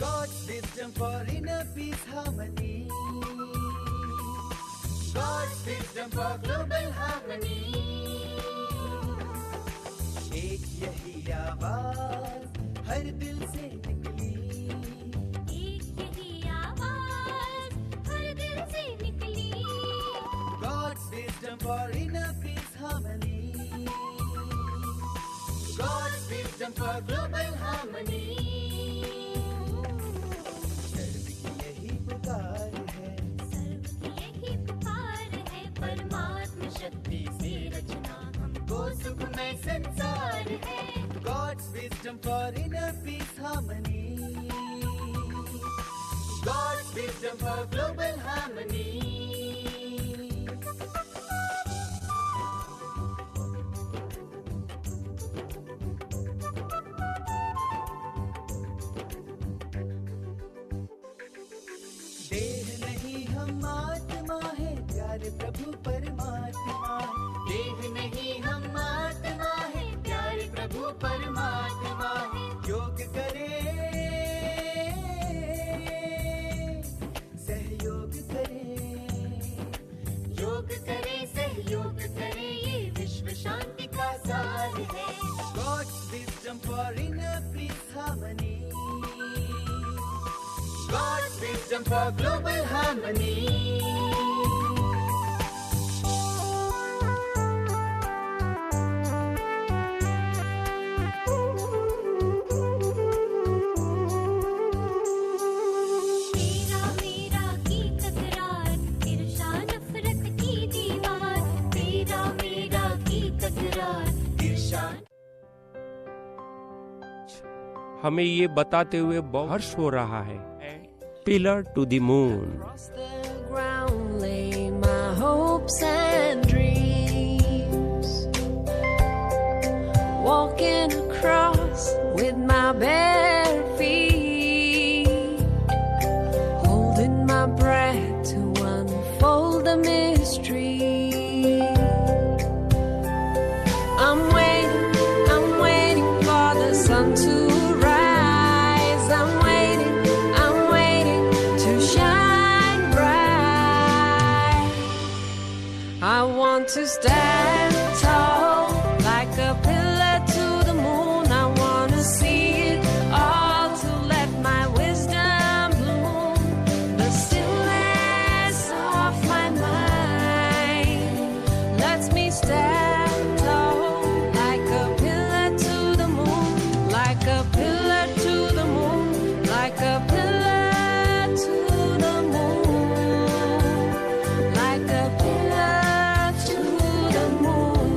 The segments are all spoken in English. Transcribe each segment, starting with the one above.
God's wisdom for inner peace, harmony. God's wisdom for global harmony. एक यही आवाज हर दिल से निकली, एक यही आवाज हर दिल से निकली। God's wisdom for inner peace, harmony. God's wisdom for global harmony. सर्व की यही पुकार है, सर्व की यही पुकार है, परमात्मा शक्ति से रचना हमको सुखमय संसार है। God's wisdom for inner peace, harmony. God's wisdom for global harmony. देह नहीं हम आत्मा है, प्यारे प्रभु परमात्मा। देह नहीं हम आत्मा है, प्यारे प्रभु परमात्मा। योग करे, सहयोग करे, योग करे, सहयोग करे, ये विश्व शांति का सार है। God's wisdom for inner peace, harmony. God's wisdom for global harmony. तेरा मेरा की तकरार, ईर्ष्या नफरत की दीवार। तेरा मेरा की तकरार, ईर्ष्या। हमें ये बताते हुए बहुत हर्ष हो रहा है। Pillar to the moon. Across the ground lay my hopes and dreams, walking across with my bare feet, holding my breath to unfold the mystery. I'm waiting for the sun to rise. I'm waiting to shine bright. I want to stand tall like a pillar to the moon. I want to see it all, to let my wisdom bloom. The stillness of my mind lets me stand tall like a pillar to the moon, like a pillar to the moon, like a pillar to the moon, like a pillar to the moon.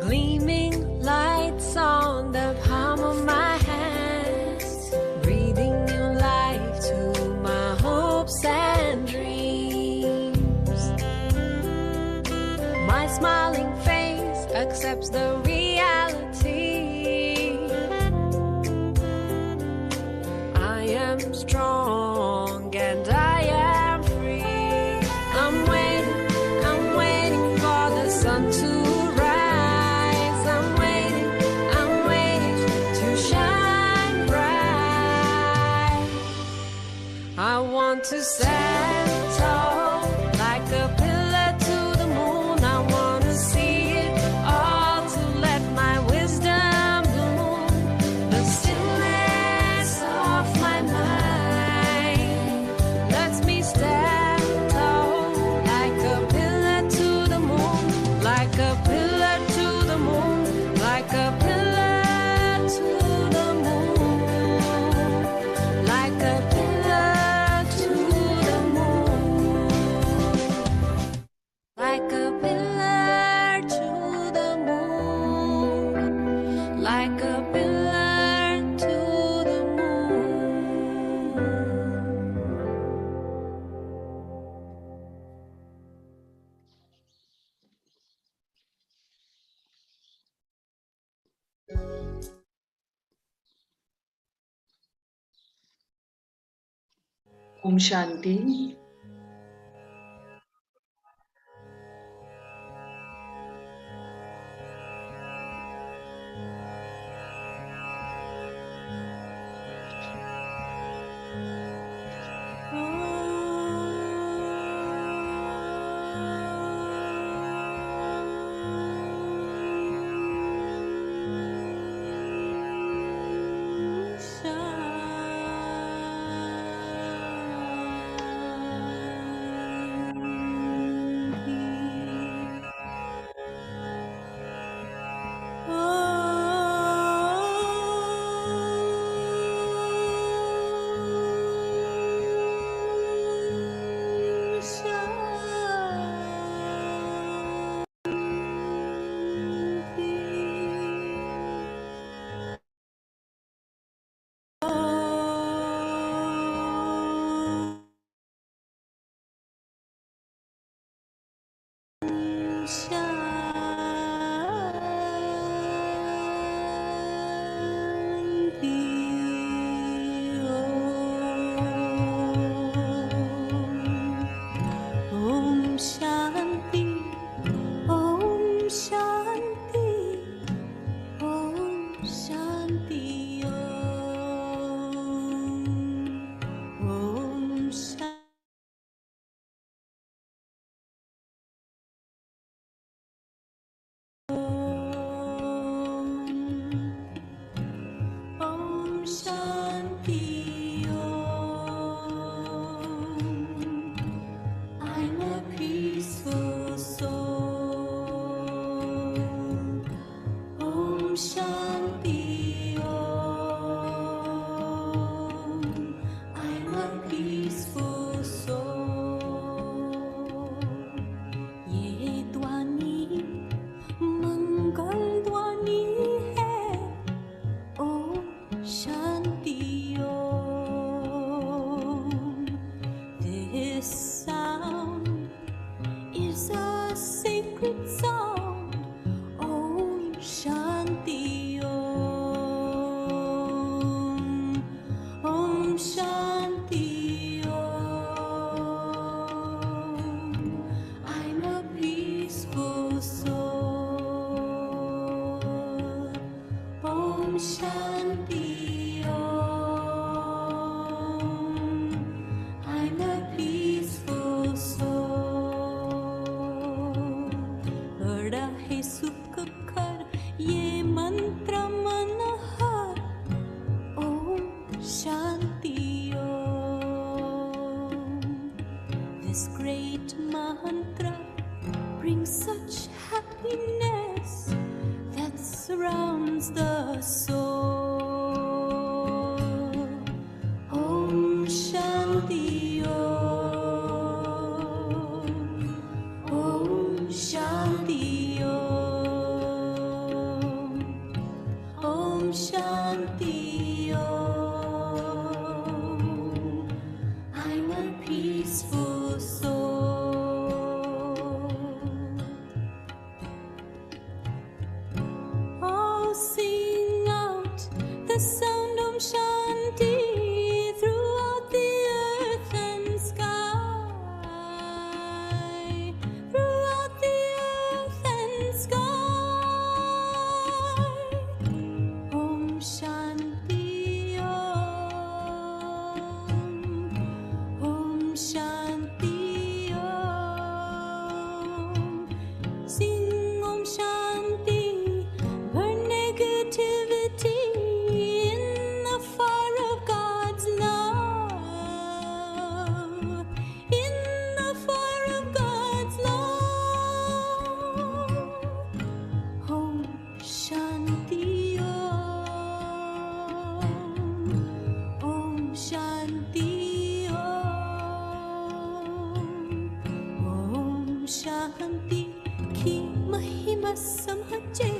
Gleaming lights on the palm of my hands, breathing new life to my hopes and dreams. My smiling face accepts the reality. I am strong and I am free. I'm waiting for the sun to rise. I'm waiting to shine bright. I want to stand tall like a pillar to the moon. I want to see it all, to let my wisdom bloom. The stillness of my mind lets me stand tall like a pillar to the moon, like a pillar to the moon, like a pillar to the moon, like a pillar to the moon. Om Shanti. This great mantra brings such happiness that surrounds the soul. Om Shanti Om. Om Shanti Om. Om Shanti Om. I'm a peaceful soul. Oh, sing out the sound Om Shanti throughout the earth and sky. Throughout the earth and sky. Om Shanti Om. Om Shanti Om. Sing Om Shanti, burn negativity in the fire of God's love. In the fire of God's love. Om Shanti Om. Om Shanti Om. Om Shanti की महिमा समझे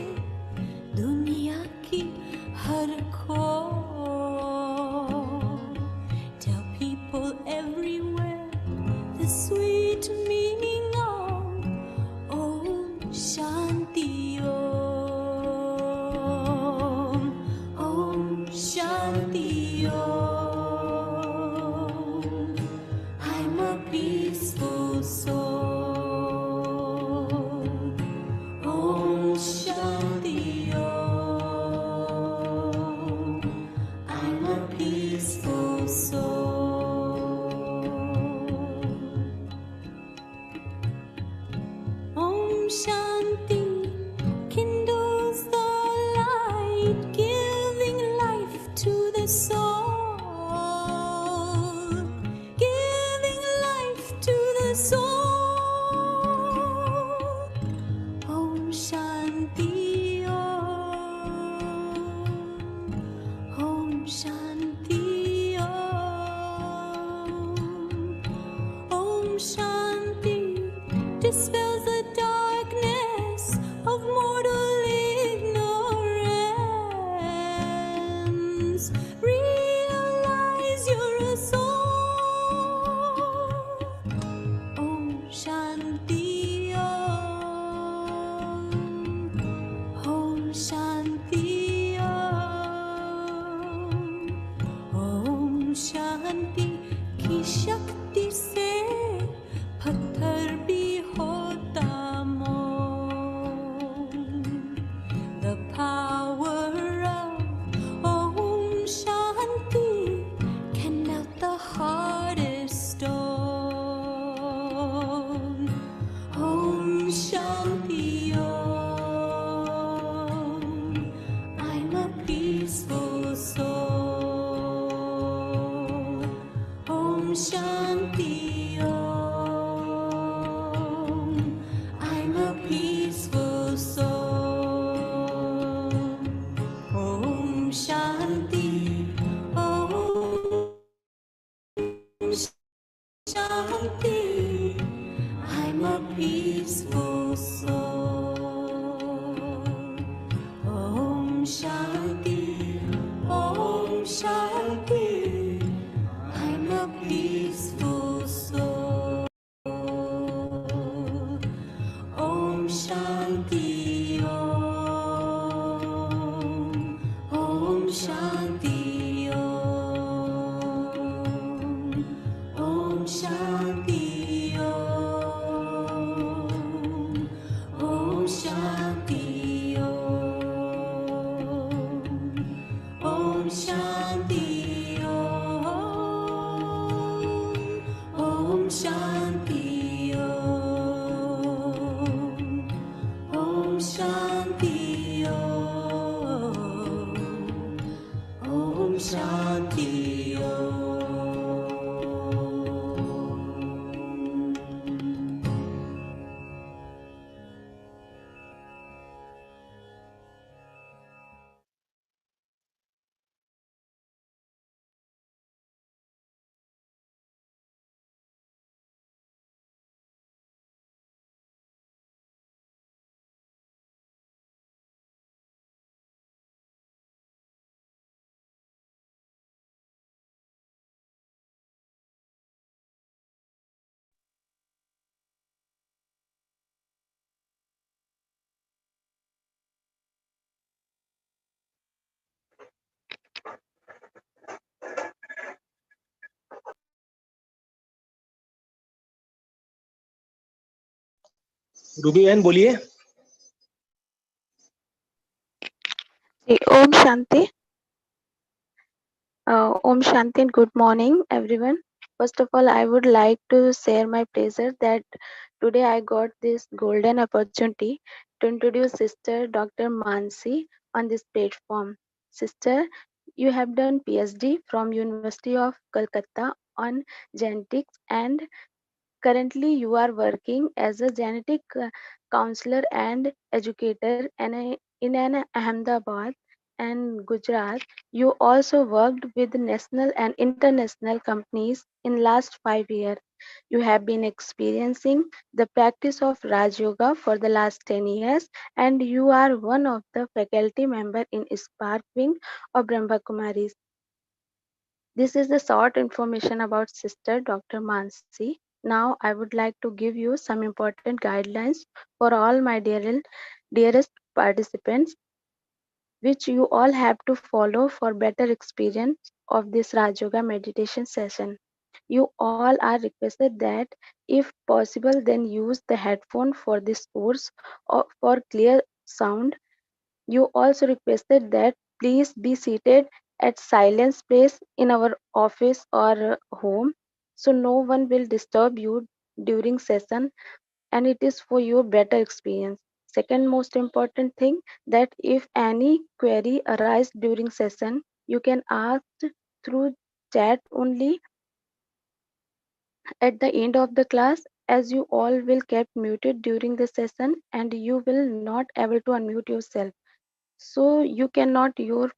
दुनिया की हर खोर. Tell people everywhere the sweet meaning of Om Shanti Om. Om Shanti Om. peaceful soul. Om Shanti Om. I'm a peaceful soul. Om Shanti kindles the light, giving life to the soul, giving life to the soul. Om Shanti Om. Om Shanti Om. Om Shanti dispels the darkness of mortal ignorance. Realize you're a soul. Om Shanti Om. Om Shanti Om. Om Shanti की शक्ति से पत्थर भी होता मोम. The power of Om Shanti can melt the hardest stone. Om Shanti Om. I'm a peaceful soul. Om Shanti Om. I'm a peaceful soul. Om Shanti Om. Shanti. I'm a peaceful soul. Om Shanti Om Shanti. I'm a peaceful soul. Om Shanti Om. Om Shanti Om. Om Shanti Om. Om Shanti Om. Om Shanti Om. Om Shanti Om. Om Shanti Om. Om Shanti Om. Ruby बहन बोलिए. Om Shanti. Om Shanti and good morning, everyone. First of all, I would like to share my pleasure that today I got this golden opportunity to introduce Sister Dr. Mansi on this platform. Sister, you have done PhD from University of Calcutta on genetics and currently you are working as a genetic counselor and educator in an Ahmedabad and Gujarat. You also worked with national and international companies in last 5 years. You have been experiencing the practice of Rajyoga for the last 10 years and you are one of the faculty member in Spark Wing of Brahma Kumaris. This is the short information about Sister Dr. Mansi. Now I would like to give you some important guidelines for all my dearest participants, which you all have to follow for better experience of this Raj Yoga meditation session. You all are requested that, if possible, then use the headphone for this course or for clear sound. You also requested that please be seated at silence place in our office or home, so no one will disturb you during session, and it is for your better experience. Second most important thing, that if any query arise during session, you can ask through chat only at the end of the class, as you all will kept muted during the session and you will not able to unmute yourself. So you can note your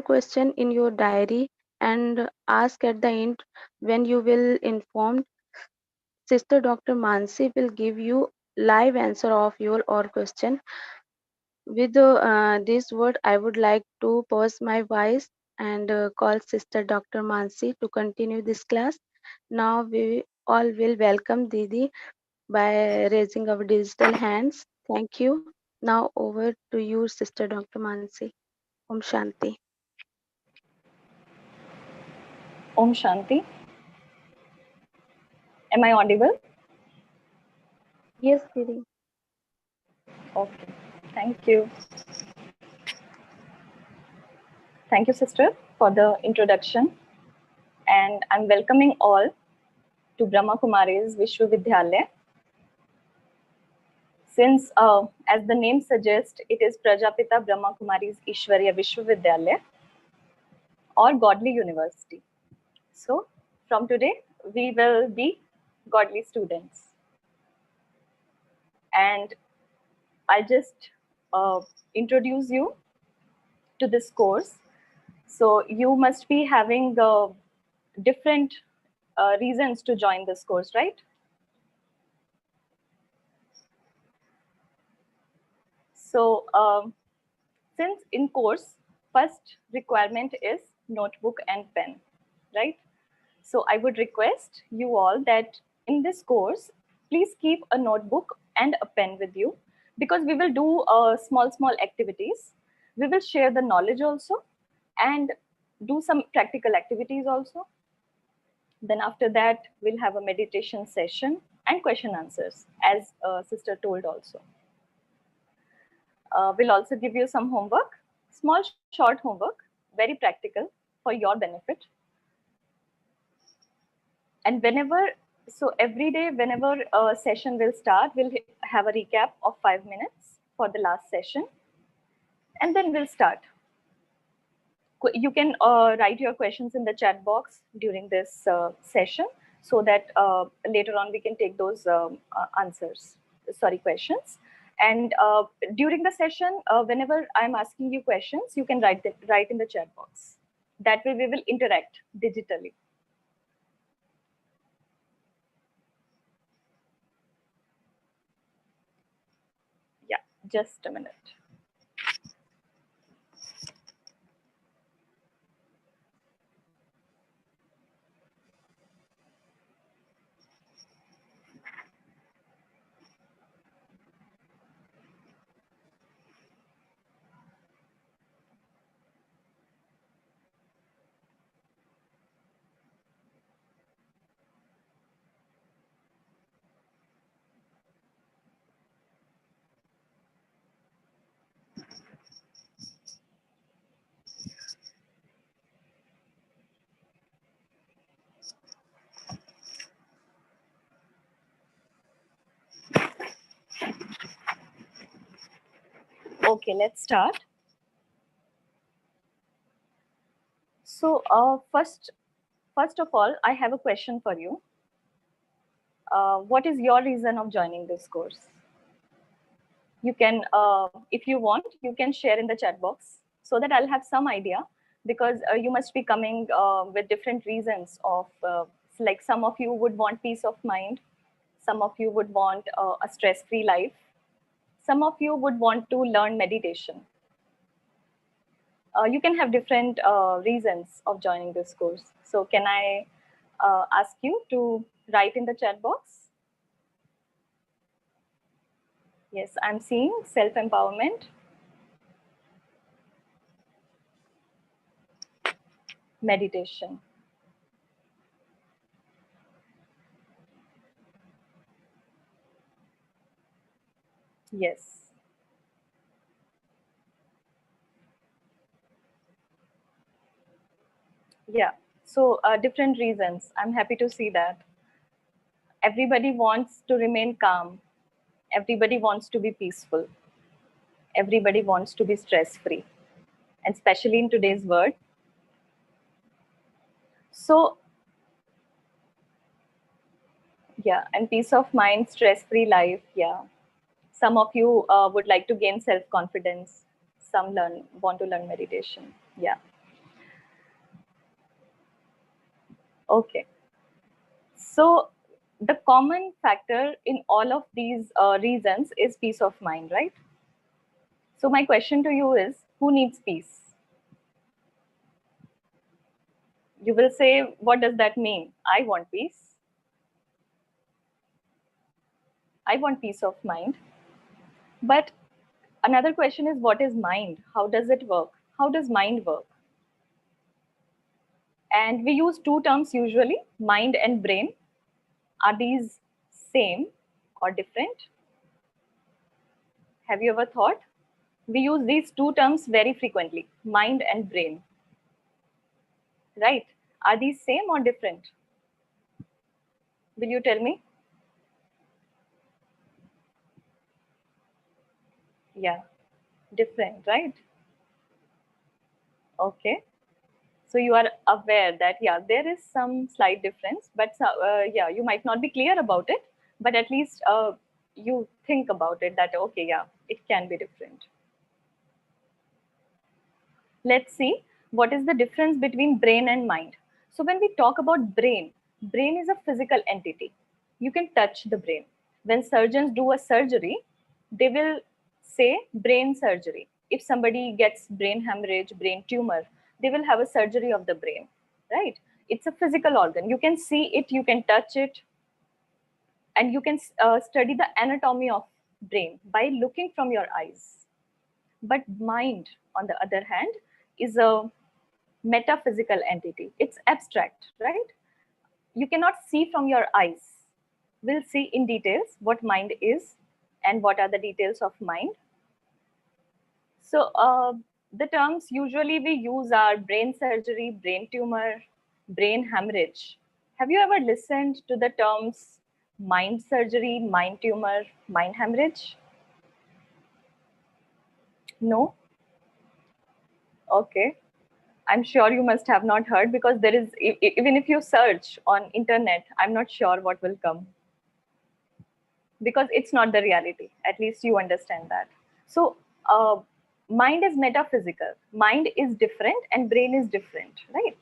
question in your diary and ask at the end. When you will inform, Sister Dr. Mansi will give you live answer of your all question. With this word, I would like to pause my voice and call Sister Dr. Mansi to continue this class. Now we all will welcome Didi by raising our digital hands. Thank you. Now over to you, Sister Dr. Mansi. Om Shanti. Om Shanti. Am I audible? Yes, Didi. Okay. Thank you. Thank you, sister, for the introduction. And I'm welcoming all to Brahma Kumari's Vishwavidyalaya. Since, as the name suggests, it is Prajapita Brahma Kumari's Ishwarya Vishwavidyalaya or Godly University. So, from today, we will be godly students. And I'll just introduce you to this course. So you must be having different reasons to join this course, right? So since in course, first requirement is notebook and pen, right? So I would request you all that in this course, please keep a notebook and a pen with you, because we will do small activities. We will share the knowledge also and do some practical activities also. Then after that, we'll have a meditation session and question answers, as sister told also. We'll also give you some homework, small short homework, very practical for your benefit. And so every day, whenever a session will start, we'll have a recap of 5 minutes for the last session. And then we'll start. You can write your questions in the chat box during this session, so that later on we can take those questions. And during the session, whenever I'm asking you questions, you can write in the chat box. That way we will interact digitally. Yeah, just a minute. Okay, let's start. So first of all, I have a question for you. What is your reason of joining this course? You can, if you want, you can share in the chat box, so that I'll have some idea, because you must be coming with different reasons of, like some of you would want peace of mind, some of you would want a stress-free life, some of you would want to learn meditation. You can have different reasons of joining this course. So can I ask you to write in the chat box? Yes, I'm seeing self-empowerment, meditation. Yes. Yeah. So different reasons. I'm happy to see that. Everybody wants to remain calm. Everybody wants to be peaceful. Everybody wants to be stress free. And especially in today's world. So, yeah, and peace of mind, stress free life. Yeah. Some of you would like to gain self confidence. Some want to learn meditation. Yeah. Okay. So, the common factor in all of these reasons is peace of mind, right? So, my question to you is, who needs peace? You will say, what does that mean? I want peace. I want peace of mind. But another question is, what is mind? How does it work? How does mind work? And we use two terms usually, mind and brain. Are these same or different? Have you ever thought? We use these two terms very frequently, mind and brain. Right? Are these same or different? Will you tell me? Yeah, different, right? Okay. So you are aware that, yeah, there is some slight difference, but yeah, you might not be clear about it, but at least you think about it that, okay, yeah, it can be different. Let's see what is the difference between brain and mind. So when we talk about brain, brain is a physical entity. You can touch the brain. When surgeons do a surgery, they will say brain surgery. If somebody gets brain hemorrhage, brain tumor, they will have a surgery of the brain, right? It's a physical organ. You can see it, you can touch it, and you can study the anatomy of brain by looking from your eyes. But mind, on the other hand, is a metaphysical entity. It's abstract, right? You cannot see from your eyes. We'll see in details what mind is and what are the details of mind. So the terms usually we use are brain surgery, brain tumor, brain hemorrhage. Have you ever listened to the terms mind surgery, mind tumor, mind hemorrhage? No? Okay. I'm sure you must have not heard because there is, even if you search on internet, I'm not sure what will come because it's not the reality. At least you understand that. So mind is metaphysical. Mind is different and brain is different, right?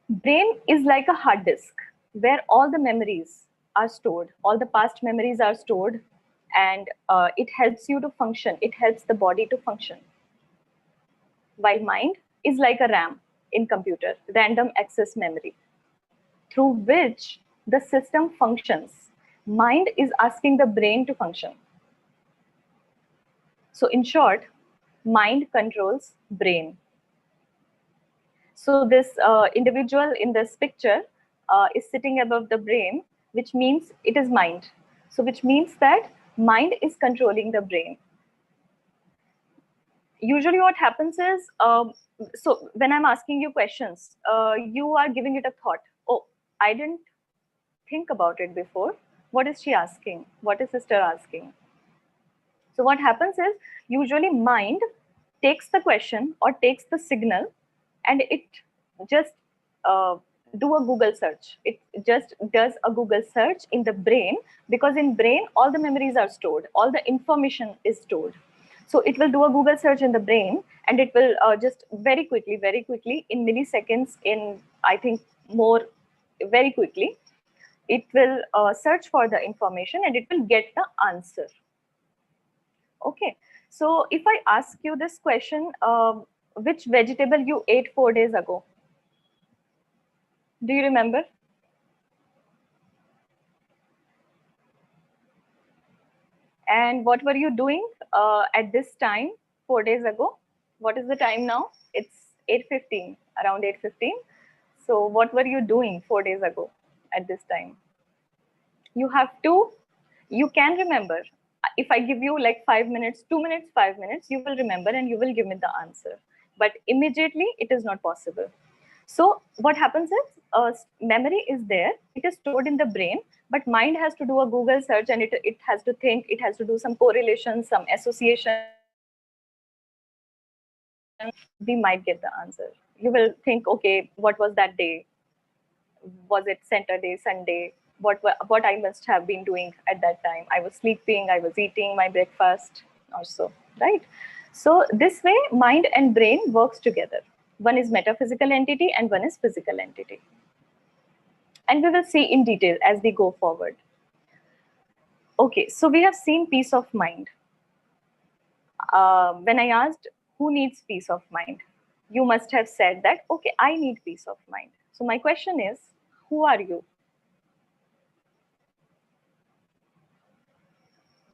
Brain is like a hard disk where all the memories are stored, all the past memories are stored, and it helps you to function. It helps the body to function. While mind is like a RAM in computer, random access memory, through which the system functions. Mind is asking the brain to function. So in short, mind controls brain. So this individual in this picture is sitting above the brain, which means it is mind. So which means that mind is controlling the brain. Usually what happens is, so when I'm asking you questions, you are giving it a thought. Oh, I didn't think about it before. What is she asking? What is sister asking? So what happens is usually mind takes the question or takes the signal and it just do a Google search. It just does a Google search in the brain because in brain all the memories are stored, all the information is stored. So it will do a Google search in the brain and it will just very quickly in milliseconds, in I think more very quickly, it will search for the information and it will get the answer. Okay, so if I ask you this question, which vegetable you ate 4 days ago? Do you remember? And what were you doing at this time 4 days ago? What is the time now? It's 8:15, around 8:15. So what were you doing 4 days ago at this time? You have to, you can remember. If I give you like 5 minutes, 2 minutes, 5 minutes, you will remember and you will give me the answer. But immediately, it is not possible. So what happens is memory is there, it is stored in the brain, but mind has to do a Google search and it has to think, it has to do some correlation, some association. We might get the answer. You will think, okay, what was that day? Was it Saturday, Sunday? What I must have been doing at that time? I was sleeping, I was eating my breakfast or so, right? So this way, mind and brain works together. One is metaphysical entity and one is physical entity. And we will see in detail as we go forward. Okay, so we have seen peace of mind. When I asked who needs peace of mind, you must have said that, okay, I need peace of mind. So my question is, who are you?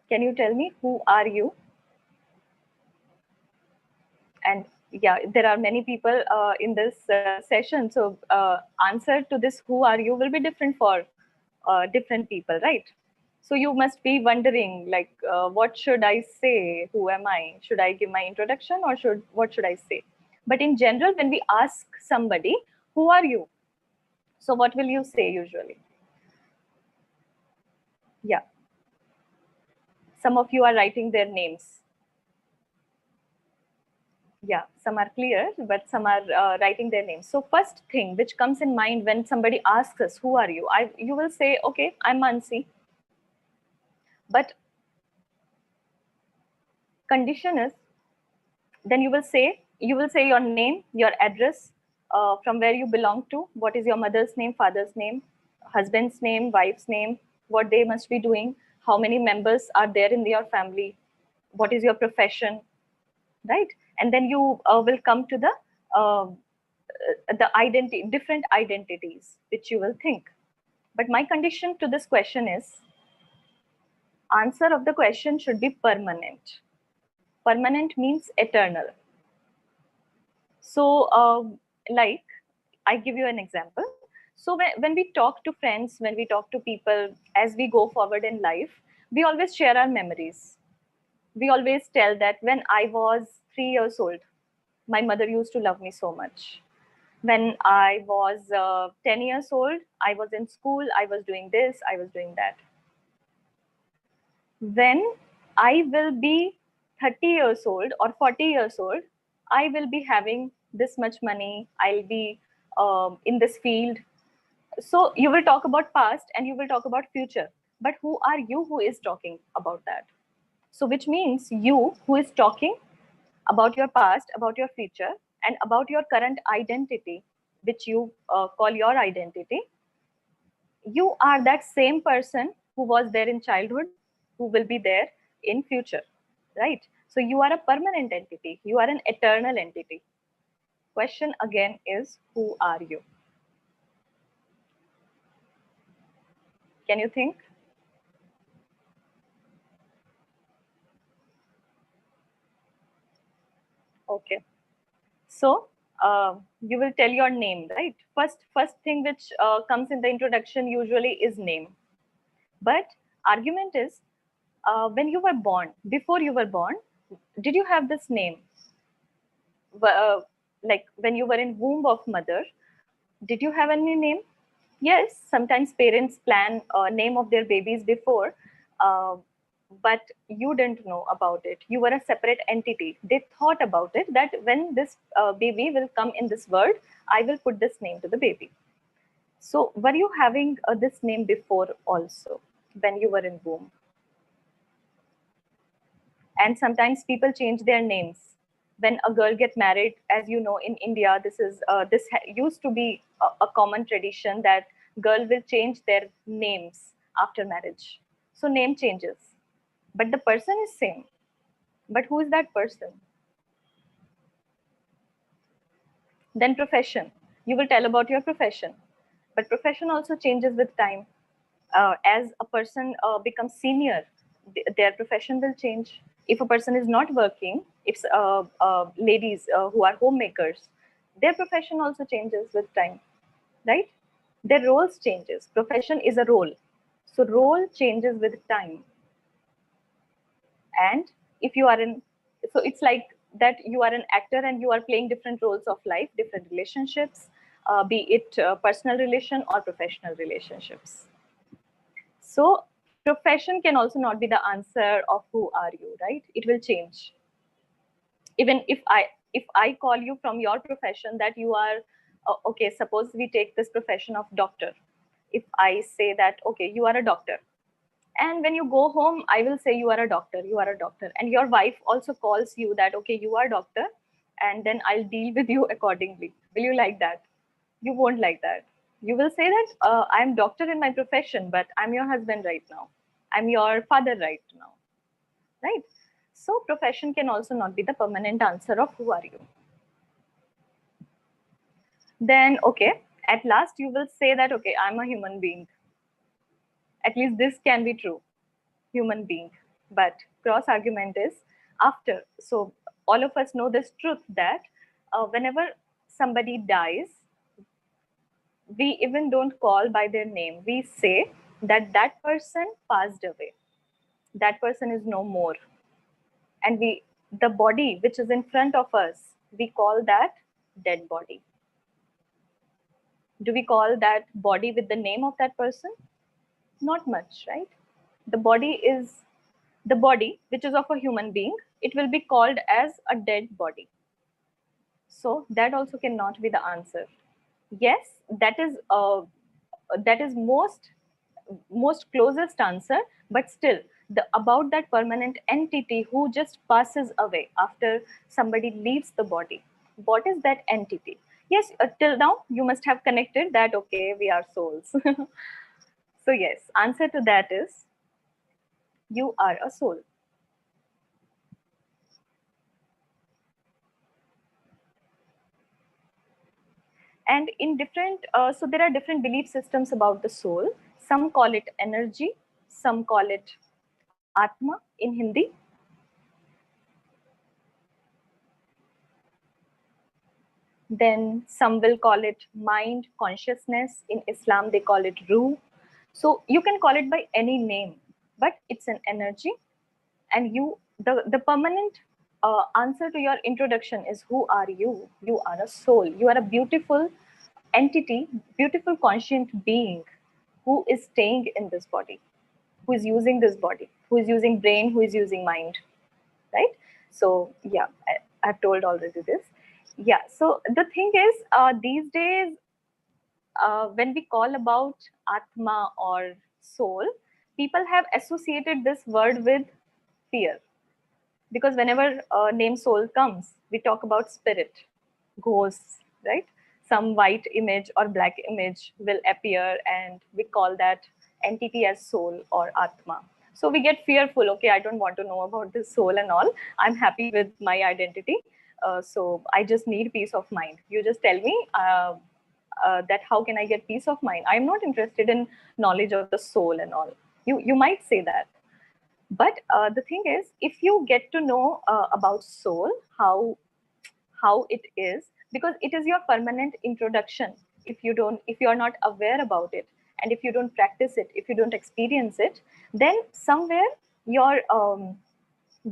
Can you tell me who are you? And yeah, there are many people in this session. So answer to this who are you will be different for different people, right? So you must be wondering like, what should I say? Who am I? Should I give my introduction or what should I say? But in general, when we ask somebody, who are you? So what will you say usually? Yeah. Some of you are writing their names. Yeah, some are clear, but some are writing their names. So first thing which comes in mind when somebody asks us, who are you? You will say, okay, I'm Mansi. But condition is, then you will say your name, your address, from where you belong to, what is your mother's name, father's name, husband's name, wife's name, what they must be doing, how many members are there in your family, what is your profession, right? And then you will come to the identity, different identities which you will think. But my condition to this question is, answer of the question should be permanent. Permanent means eternal. So like, I give you an example. So when we talk to friends, when we talk to people, as we go forward in life, we always share our memories. We always tell that when I was 3 years old, my mother used to love me so much. When I was 10 years old, I was in school, I was doing this, I was doing that. When I will be 30 years old or 40 years old, I will be having this much money, I'll be in this field. So you will talk about past and you will talk about future. But who are you who is talking about that? So which means you who is talking about your past, about your future, and about your current identity, which you call your identity, you are that same person who was there in childhood, who will be there in future, right? So you are a permanent entity, you are an eternal entity. Question again is, who are you? Can you think? Okay. So you will tell your name, right? First thing which comes in the introduction usually is name. But argument is, when you were born, before you were born, did you have this name? Like when you were in womb of mother, did you have any name? Yes, sometimes parents plan name of their babies before, uh, but you didn't know about it. You were a separate entity. They thought about it that when this baby will come in this world, I will put this name to the baby. So were you having this name before also when you were in womb? And sometimes people change their names when a girl get married. As you know, in India, used to be a common tradition that girl will change their names after marriage. So name changes, but the person is same. But who is that person? Then profession, you will tell about your profession, but profession also changes with time. As a person becomes senior, their profession will change. If a person is not working, if ladies who are homemakers, their profession also changes with time, right? Their roles changes. Profession is a role, so role changes with time. And if you are in, so it's like that you are an actor and you are playing different roles of life, different relationships, be it personal relation or professional relationships. So profession can also not be the answer of who are you, right? It will change. Even if I call you from your profession that you are okay, suppose we take this profession of doctor. If I say that okay, you are a doctor, and when you go home I will say you are a doctor, you are a doctor, and your wife also calls you that okay, you are doctor, and then I'll deal with you accordingly. Will you like that? You won't like that. You will say that I'm doctor in my profession, but I'm your husband right now, I'm your father right now, right? So profession can also not be the permanent answer of who are you. Then okay, at last you will say that okay, I'm a human being. At least this can be true, human being. But cross argument is after. So all of us know this truth that whenever somebody dies, we even don't call by their name. We say that that person passed away, that person is no more, and we, the body which is in front of us, we call that dead body. Do we call that body with the name of that person? Not much, right? The body is the body which is of a human being, it will be called as a dead body. So that also cannot be the answer. Yes, that is most closest answer, but still the about that permanent entity who just passes away after somebody leaves the body. What is that entity? Yes, till now you must have connected that okay, we are souls. So yes, answer to that is you are a soul. And in different so there are different belief systems about the soul. Some call it energy, some call it atma in Hindi. Then some will call it mind, consciousness. In Islam they call it ruh. So you can call it by any name, but it's an energy. And you, the permanent answer to your introduction is who are you? You are a soul. You are a beautiful entity, beautiful conscient being who is staying in this body, who is using this body, who is using brain, who is using mind, right? So yeah, I've told already this. Yeah, so the thing is these days when we call about atma or soul, people have associated this word with fear, because whenever name soul comes, we talk about spirit, ghosts, right? Some white image or black image will appear and we call that entity as soul or atma. So we get fearful. Okay, I don't want to know about this soul and all. I'm happy with my identity. So I just need peace of mind. You just tell me that how can I get peace of mind? I'm not interested in knowledge of the soul and all. You might say that, but the thing is, if you get to know about soul, how it is, because it is your permanent introduction. If you are not aware about it, and if you don't practice it, if you don't experience it, then somewhere your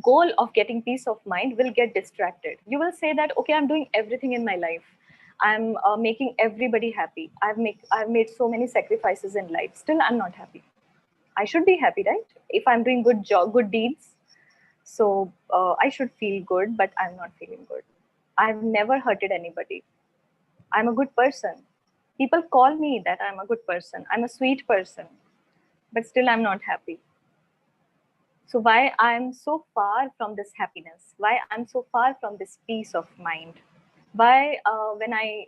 goal of getting peace of mind will get distracted. You will say that okay, I'm doing everything in my life, I'm making everybody happy, I've made so many sacrifices in life, still I'm not happy. I should be happy, right? If I'm doing good job, good deeds, so I should feel good, but I'm not feeling good. I've never hurted anybody. I'm a good person. People call me that I'm a good person. I'm a sweet person, but still I'm not happy. So why I'm so far from this happiness? Why I'm so far from this peace of mind? Why when I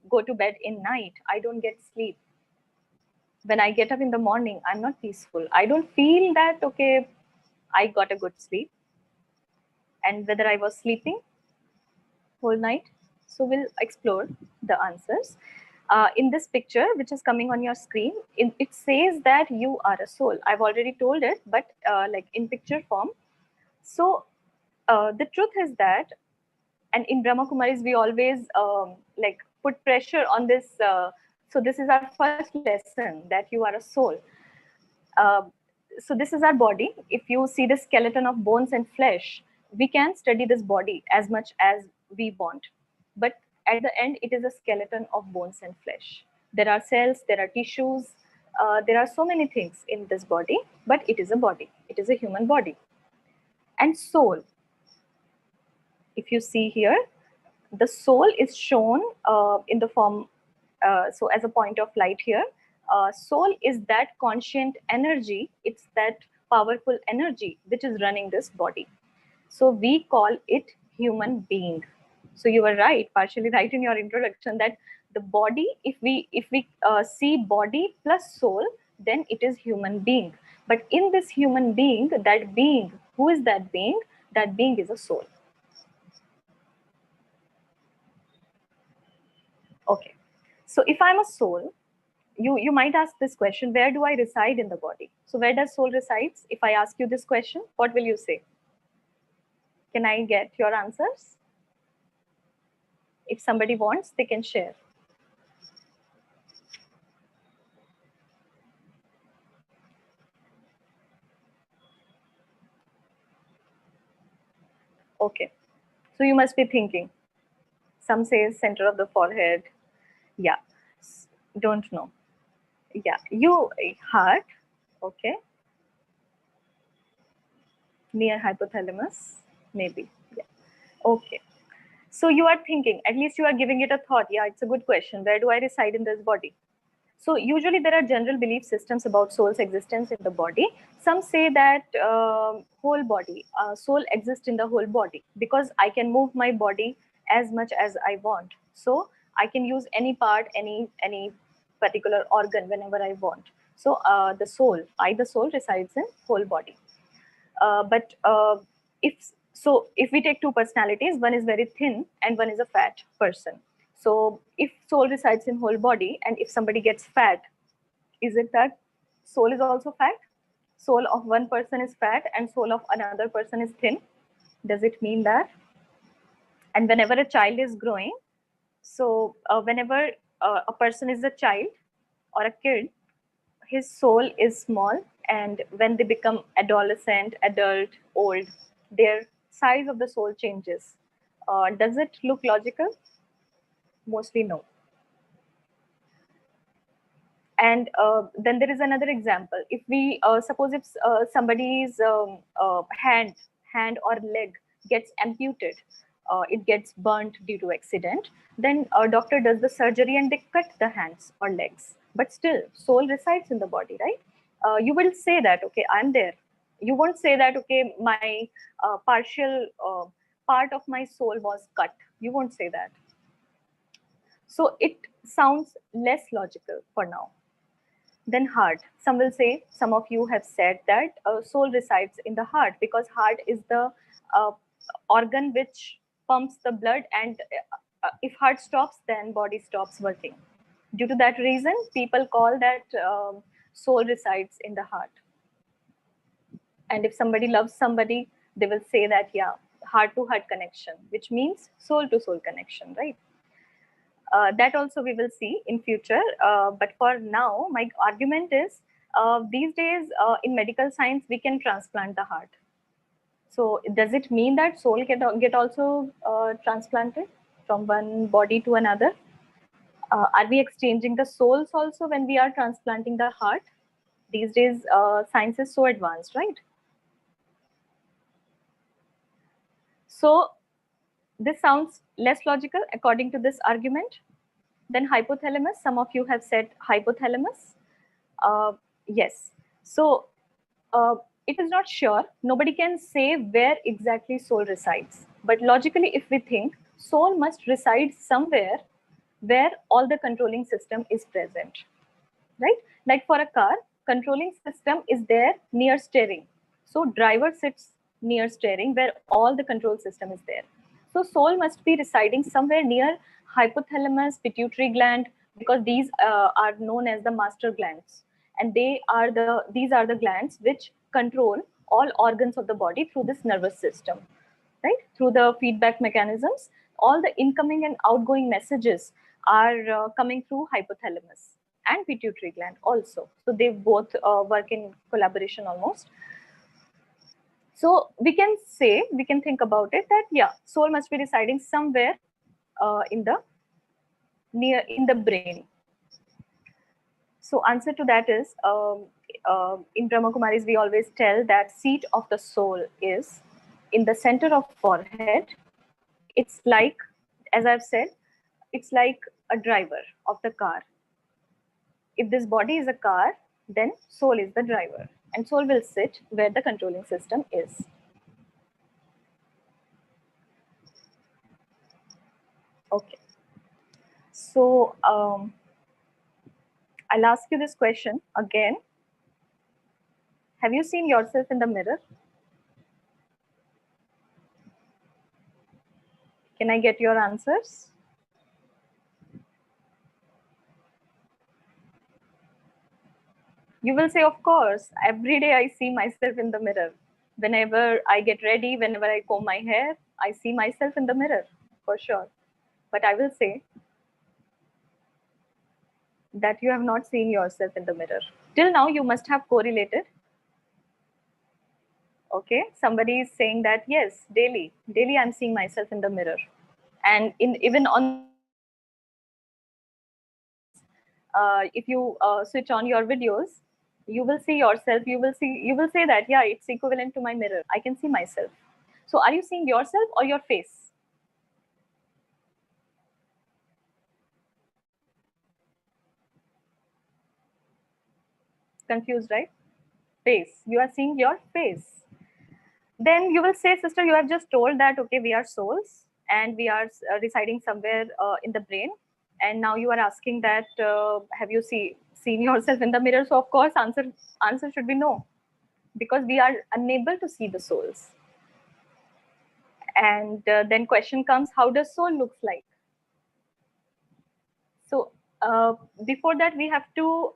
go to bed in night, I don't get sleep? When I get up in the morning, I'm not peaceful. I don't feel that, okay, I got a good sleep. And whether I was sleeping whole night. So we'll explore the answers. In this picture, which is coming on your screen, it says that you are a soul. I've already told it, but like in picture form. So the truth is that, and in Brahma Kumaris, we always like put pressure on this. So this is our first lesson, that you are a soul. Uh, so this is our body. If you see the skeleton of bones and flesh, we can study this body as much as we want. But at the end, it is a skeleton of bones and flesh. There are cells, there are tissues, there are so many things in this body, but it is a body. It is a human body. And soul, if you see here, the soul is shown in the form, so as a point of light here. Soul is that conscient energy, it's that powerful energy which is running this body. So we call it human being. So you were right, partially right in your introduction, that the body, if we see body plus soul, then it is human being. But in this human being, that being, who is that being? That being is a soul. Okay. So if I'm a soul, you might ask this question, where do I reside in the body? So where does soul resides? If I ask you this question, what will you say? Can I get your answers? If somebody wants, they can share. Okay. So you must be thinking. Some say center of the forehead. Yeah. Don't know. Yeah. You heart. Okay. Near hypothalamus. Maybe. Yeah. Okay. So you are thinking, at least you are giving it a thought. Yeah, it's a good question. Where do I reside in this body? So usually there are general belief systems about soul's existence in the body. Some say that whole body, soul exists in the whole body, because I can move my body as much as I want. So I can use any part, any particular organ whenever I want. So the soul resides in whole body. But if we take two personalities, one is very thin and one is a fat person. So if soul resides in whole body, and if somebody gets fat, is it that soul is also fat? Soul of one person is fat and soul of another person is thin. Does it mean that? And whenever a child is growing, so whenever a person is a child or a kid, his soul is small, and when they become adolescent, adult, old, their size of the soul changes. Does it look logical? Mostly no. And then there is another example. If we suppose if somebody's hand or leg gets amputated, it gets burnt due to accident, then a doctor does the surgery and they cut the hands or legs, but still soul resides in the body, right? You will say that, okay, I'm there. You won't say that, okay, my partial part of my soul was cut. You won't say that. So it sounds less logical for now. Then heart. Some will say, some of you have said that soul resides in the heart, because heart is the organ which pumps the blood, and if heart stops, then body stops working. Due to that reason, people call that soul resides in the heart. And if somebody loves somebody, they will say that, yeah, heart to heart connection, which means soul to soul connection, right? That also we will see in future. But for now, my argument is, these days in medical science, we can transplant the heart. So does it mean that soul get also transplanted from one body to another? Are we exchanging the souls also when we are transplanting the heart? These days, science is so advanced, right? So this sounds less logical according to this argument. Then hypothalamus, some of you have said hypothalamus. Yes. So it is not sure. Nobody can say where exactly soul resides. But logically, if we think, soul must reside somewhere where all the controlling system is present, right? Like for a car, controlling system is there near steering. So driver sits near steering where all the control system is there. So soul must be residing somewhere near hypothalamus, pituitary gland, because these are known as the master glands, and these are the glands which control all organs of the body through this nervous system, right? Through the feedback mechanisms, all the incoming and outgoing messages are coming through hypothalamus. and pituitary gland also. So they both work in collaboration almost. So we can say, we can think about it that yeah, soul must be residing somewhere in the brain. So answer to that is, in Brahma Kumaris we always tell that seat of the soul is in the center of forehead. It's like, as I've said, it's like a driver of the car. If this body is a car, then soul is the driver, and soul will sit where the controlling system is. Okay. So I'll ask you this question again. Have you seen yourself in the mirror? Can I get your answers? You will say, of course, every day I see myself in the mirror. Whenever I get ready, whenever I comb my hair, I see myself in the mirror, for sure. But I will say that you have not seen yourself in the mirror. Till now, you must have correlated. Okay, somebody is saying that, yes, daily I'm seeing myself in the mirror. And even on if you switch on your videos, you will see yourself, you will say that, yeah, it's equivalent to my mirror, I can see myself. So are you seeing yourself or your face? Confused, right? Face, you are seeing your face. Then you will say, sister, you have just told that, okay, we are souls and we are residing somewhere in the brain, and now you are asking that, have you seen yourself in the mirror? So of course answer should be no, because we are unable to see the souls. And then question comes, how does soul looks like? So before that we have to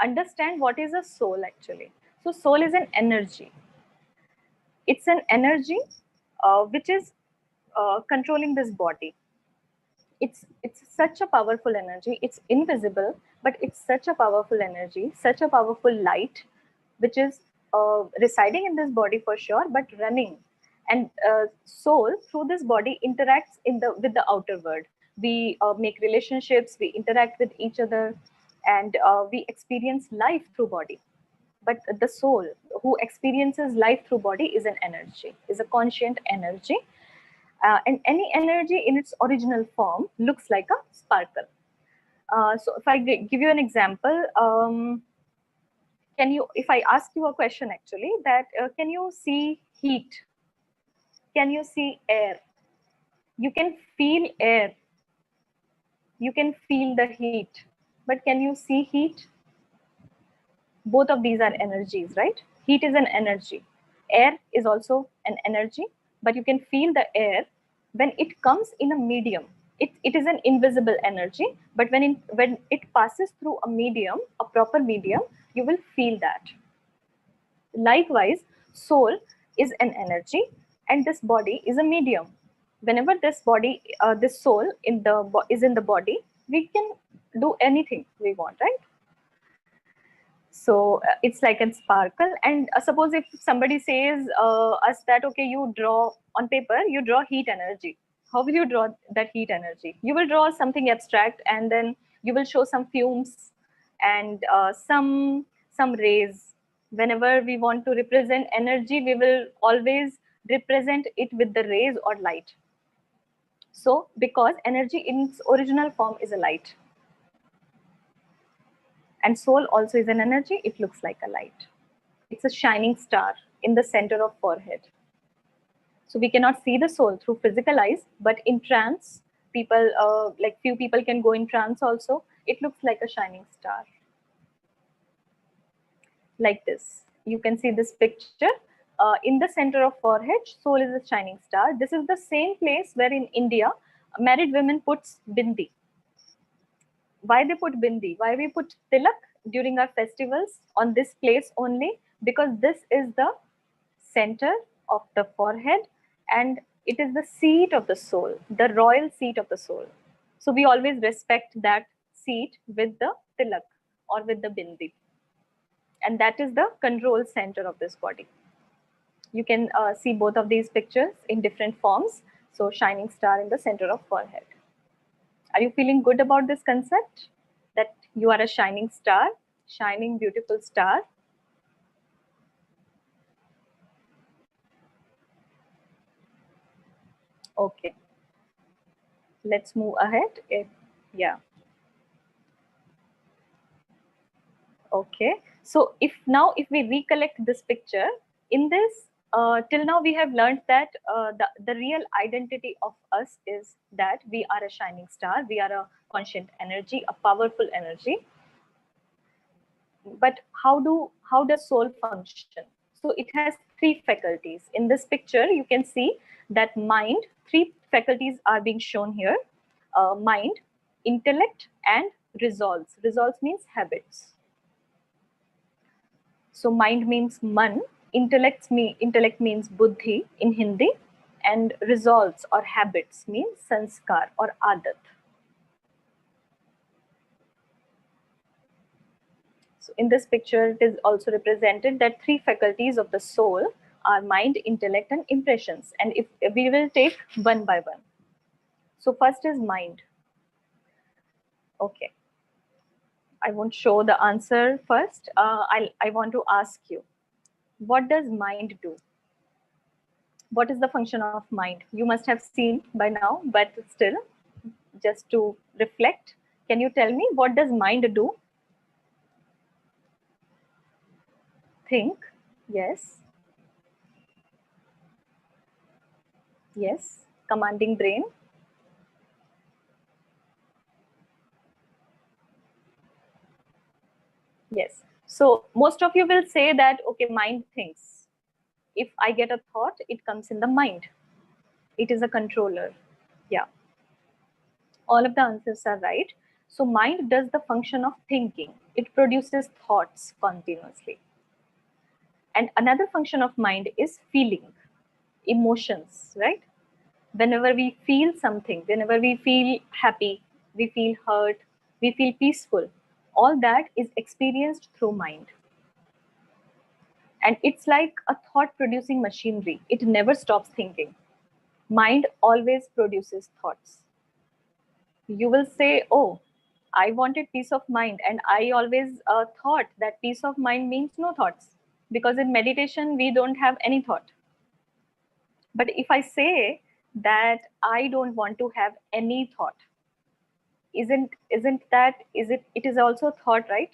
understand what is a soul actually. So soul is an energy. It's an energy which is controlling this body. It's such a powerful energy. It's invisible, but it's such a powerful energy, such a powerful light, which is residing in this body for sure, but running. And soul through this body interacts with the outer world. We make relationships, we interact with each other, and we experience life through body. But the soul who experiences life through body is an energy, is a conscient energy. And any energy in its original form looks like a sparkle. So if I give you an example, if I ask you a question actually, that can you see heat? Can you see air? You can feel air. You can feel the heat. But can you see heat? Both of these are energies, right? Heat is an energy. Air is also an energy, but you can feel the air when it comes in a medium. It is an invisible energy, but when it passes through a medium, a proper medium, you will feel that. Likewise, soul is an energy, and this body is a medium. Whenever this soul is in the body, we can do anything we want, right? So it's like a sparkle. And suppose if somebody says us that, okay, you draw on paper, you draw heat energy. How will you draw that heat energy? You will draw something abstract, and then you will show some fumes and some rays. Whenever we want to represent energy, we will always represent it with the rays or light. So because energy in its original form is a light, and soul also is an energy, it looks like a light. It's a shining star in the center of forehead. So we cannot see the soul through physical eyes, but in trance, people, like few people can go in trance also. It looks like a shining star. Like this. You can see this picture. In the center of forehead, soul is a shining star. This is the same place where in India, married women puts bindi. Why they put bindi? Why we put tilak during our festivals on this place only? Because this is the center of the forehead, and it is the seat of the soul, the royal seat of the soul. So we always respect that seat with the tilak. or with the bindi. And that is the control center of this body. You can see both of these pictures in different forms. So shining star in the center of forehead. Are you feeling good about this concept? That you are a shining star, shining beautiful star? Okay, let's move ahead. Yeah. Okay, so if we recollect this picture, in this till now we have learned that the real identity of us is that we are a shining star, we are a conscient energy, a powerful energy. But how does soul function? So it has three faculties. In this picture you can see that mind, three faculties are being shown here: mind, intellect, and resolves. Resolves means habits. So mind means man, intellect means buddhi in Hindi, and resolves or habits means sanskar or adat. So in this picture, it is also represented that three faculties of the soul are mind, intellect, and impressions. And if we will take one by one. So first is mind. Okay. I won't show the answer first. I want to ask you, what does mind do? What is the function of mind? You must have seen by now, but still, just to reflect, can you tell me what does mind do? Think. Yes. Yes. Commanding brain. Yes. So most of you will say that, okay, mind thinks. If I get a thought, it comes in the mind. It is a controller. Yeah. All of the answers are right. So mind does the function of thinking. It produces thoughts continuously. And another function of mind is feeling, emotions, right? Whenever we feel something, whenever we feel happy, we feel hurt, we feel peaceful, all that is experienced through mind. And it's like a thought producing machinery. It never stops thinking. Mind always produces thoughts. You will say, oh, I wanted peace of mind. And I always thought that peace of mind means no thoughts. Because in meditation, we don't have any thought. But if I say that I don't want to have any thought, isn't that, it is also a thought, right?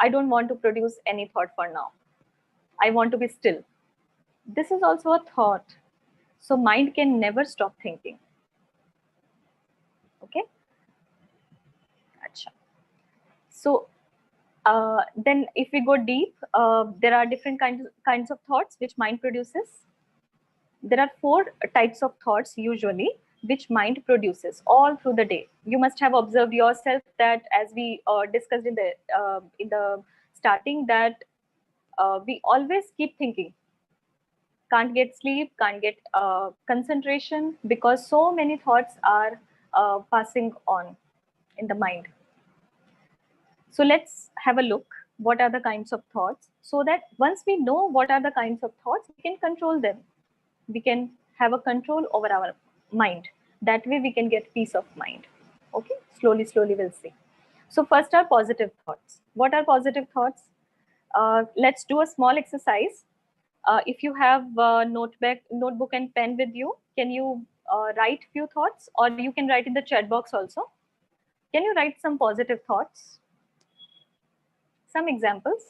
I don't want to produce any thought for now. I want to be still. This is also a thought. So mind can never stop thinking. Okay. Acha. So then if we go deep, there are different kinds of thoughts which mind produces. There are four types of thoughts usually which mind produces all through the day. You must have observed yourself that, as we discussed in the starting, that we always keep thinking. Can't get sleep, can't get concentration, because so many thoughts are passing on in the mind. So let's have a look. What are the kinds of thoughts? So that once we know what are the kinds of thoughts, we can control them. We can have a control over our mind. That way we can get peace of mind. Okay, slowly we'll see. So first are positive thoughts. What are positive thoughts? Let's do a small exercise. If you have a notebook and pen with you, can you write few thoughts, or you can write in the chat box also. Can you write some positive thoughts? Some examples.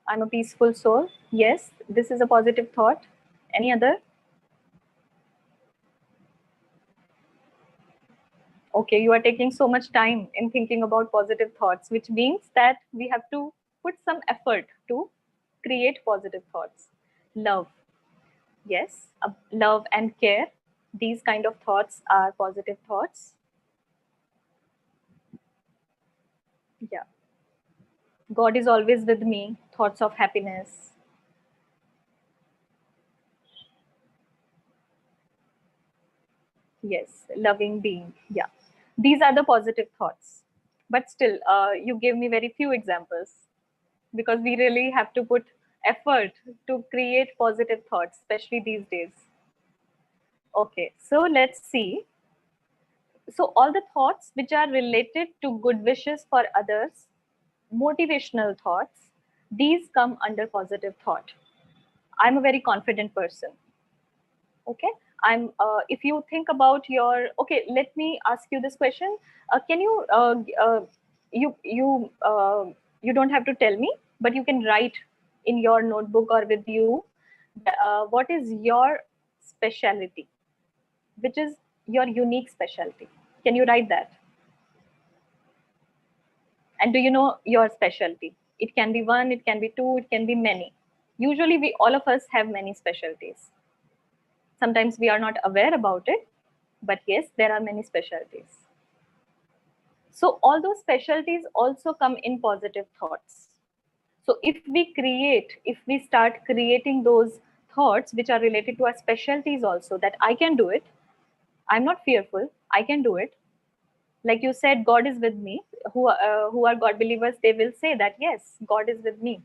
I'm a peaceful soul. Yes, this is a positive thought. Any other? Okay, you are taking so much time in thinking about positive thoughts, which means that we have to put some effort to create positive thoughts. Love. Yes, love and care. These kind of thoughts are positive thoughts. Yeah. God is always with me. Thoughts of happiness. Yes, loving being. Yeah. These are the positive thoughts. But still, you gave me very few examples because we really have to put effort to create positive thoughts, especially these days. Okay, so let's see. So, all the thoughts which are related to good wishes for others, motivational thoughts, these come under positive thought. I'm a very confident person. Okay, if you think about your, okay, let me ask you this question. Can you you you you don't have to tell me, but you can write in your notebook or with you, what is your specialty, which is your unique specialty. Can you write that? And do you know your specialty? It can be one, it can be two, it can be many. Usually we, all of us have many specialties. Sometimes we are not aware about it, but yes, there are many specialties. So all those specialties also come in positive thoughts. So if we start creating those thoughts which are related to our specialties also, that I can do it, I'm not fearful, I can do it. Like you said, God is with me. Who are God believers, they will say that yes, God is with me,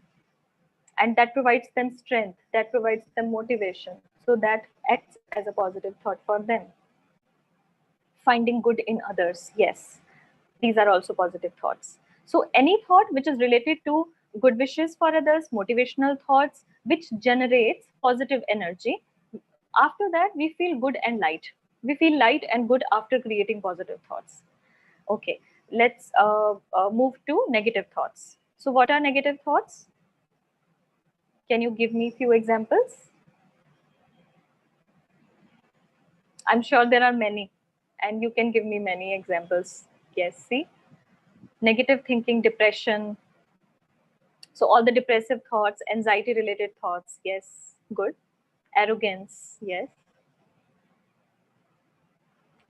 and that provides them strength, that provides them motivation. So that acts as a positive thought for them. Finding good in others, yes, these are also positive thoughts. So any thought which is related to good wishes for others, motivational thoughts which generates positive energy, after that we feel good and light. We feel light and good after creating positive thoughts. Okay, let's move to negative thoughts. So what are negative thoughts? Can you give me few examples? I'm sure there are many, and you can give me many examples. Yes, see, negative thinking, depression. So all the depressive thoughts, anxiety related thoughts. Yes, good. Arrogance. Yes.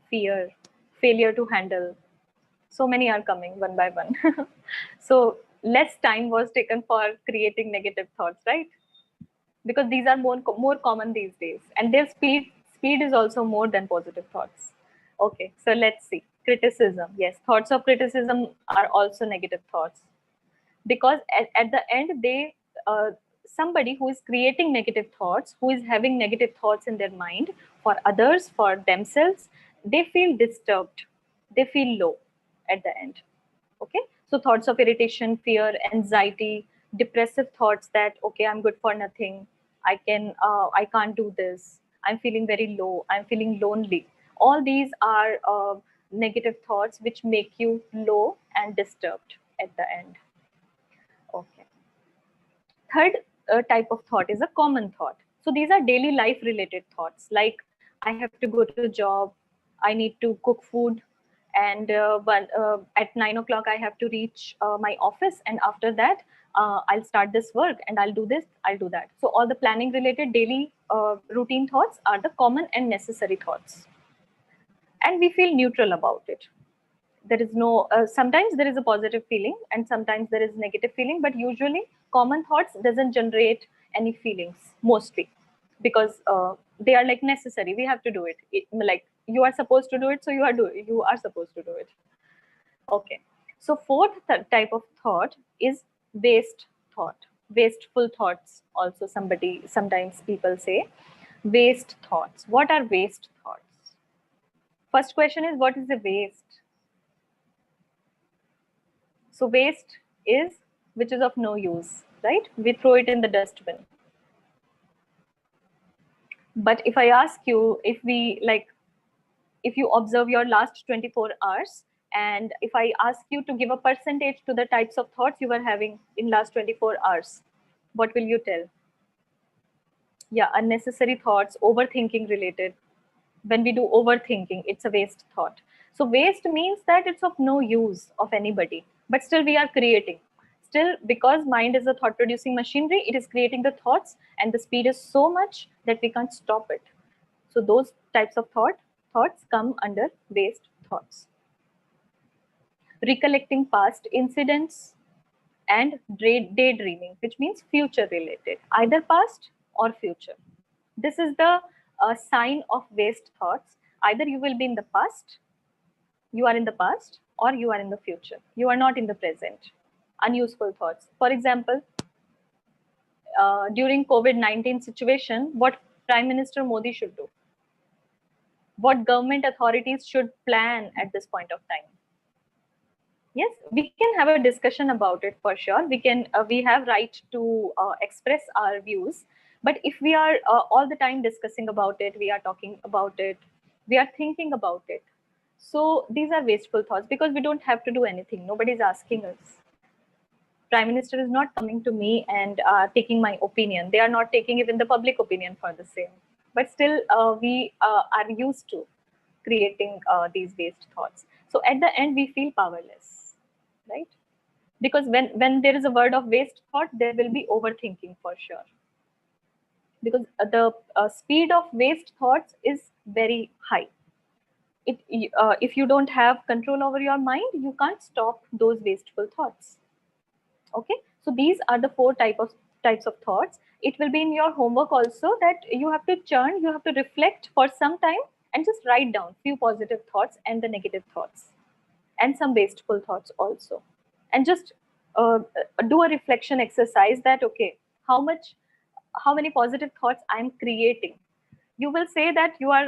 Fear, failure to handle. So many are coming one by one. So less time was taken for creating negative thoughts, right? Because these are more common these days, and their speed is also more than positive thoughts. Okay, so let's see. Criticism. Yes, thoughts of criticism are also negative thoughts, because at the end they somebody who is creating negative thoughts, who is having negative thoughts in their mind for others, for themselves, they feel disturbed, they feel low at the end. Okay, so thoughts of irritation, fear, anxiety, depressive thoughts that okay, I'm good for nothing, I can't do this, I'm feeling very low, I'm feeling lonely. All these are negative thoughts which make you low and disturbed at the end. Okay. Third type of thought is a common thought. So these are daily life related thoughts, like I have to go to job, I need to cook food, and at 9 o'clock I have to reach my office, and after that I'll start this work, and I'll do this, I'll do that. So all the planning related daily routine thoughts are the common and necessary thoughts, and we feel neutral about it. There is no sometimes there is a positive feeling and sometimes there is negative feeling, but usually common thoughts doesn't generate any feelings mostly, because they are like necessary, we have to do like you are supposed to do it, so you are supposed to do it. Okay, so fourth type of thought is waste thought, wasteful thoughts also. Sometimes people say waste thoughts. What are waste thoughts? First question is, what is the waste? So waste is which is of no use, right? We throw it in the dustbin. But if I ask you, if you observe your last 24 hours, and if I ask you to give a percentage to the types of thoughts you were having in last 24 hours, what will you tell? Yeah, unnecessary thoughts, overthinking related. When we do overthinking, it's a waste thought. So waste means that it's of no use of anybody, but still we are creating. Still, because mind is a thought producing machinery, it is creating the thoughts, and the speed is so much that we can't stop it. So those types of thoughts come under waste thoughts. recollecting past incidents, and daydreaming, which means future related, either past or future. This is the sign of waste thoughts. Either you will be in the past, you are in the past, or you are in the future. You are not in the present. Unuseful thoughts. For example, during COVID-19 situation, what Prime Minister Modi should do? What government authorities should plan at this point of time? Yes, we can have a discussion about it for sure. We have right to express our views. But if we are all the time discussing about it, we are talking about it, we are thinking about it. So these are wasteful thoughts because we don't have to do anything. Nobody's asking us. Prime Minister is not coming to me and taking my opinion. They are not taking even the public opinion for the same. But still, we are used to creating these waste thoughts. So at the end, we feel powerless, right? Because when there is a word of waste thought, there will be overthinking for sure. Because the speed of waste thoughts is very high. If you don't have control over your mind, you can't stop those wasteful thoughts. Okay, so these are the four types of thoughts. It will be in your homework also, that you have to churn, you have to reflect for some time and just write down few positive thoughts and the negative thoughts and some wasteful thoughts also, and just do a reflection exercise that okay, how many positive thoughts I'm creating. You will say that you are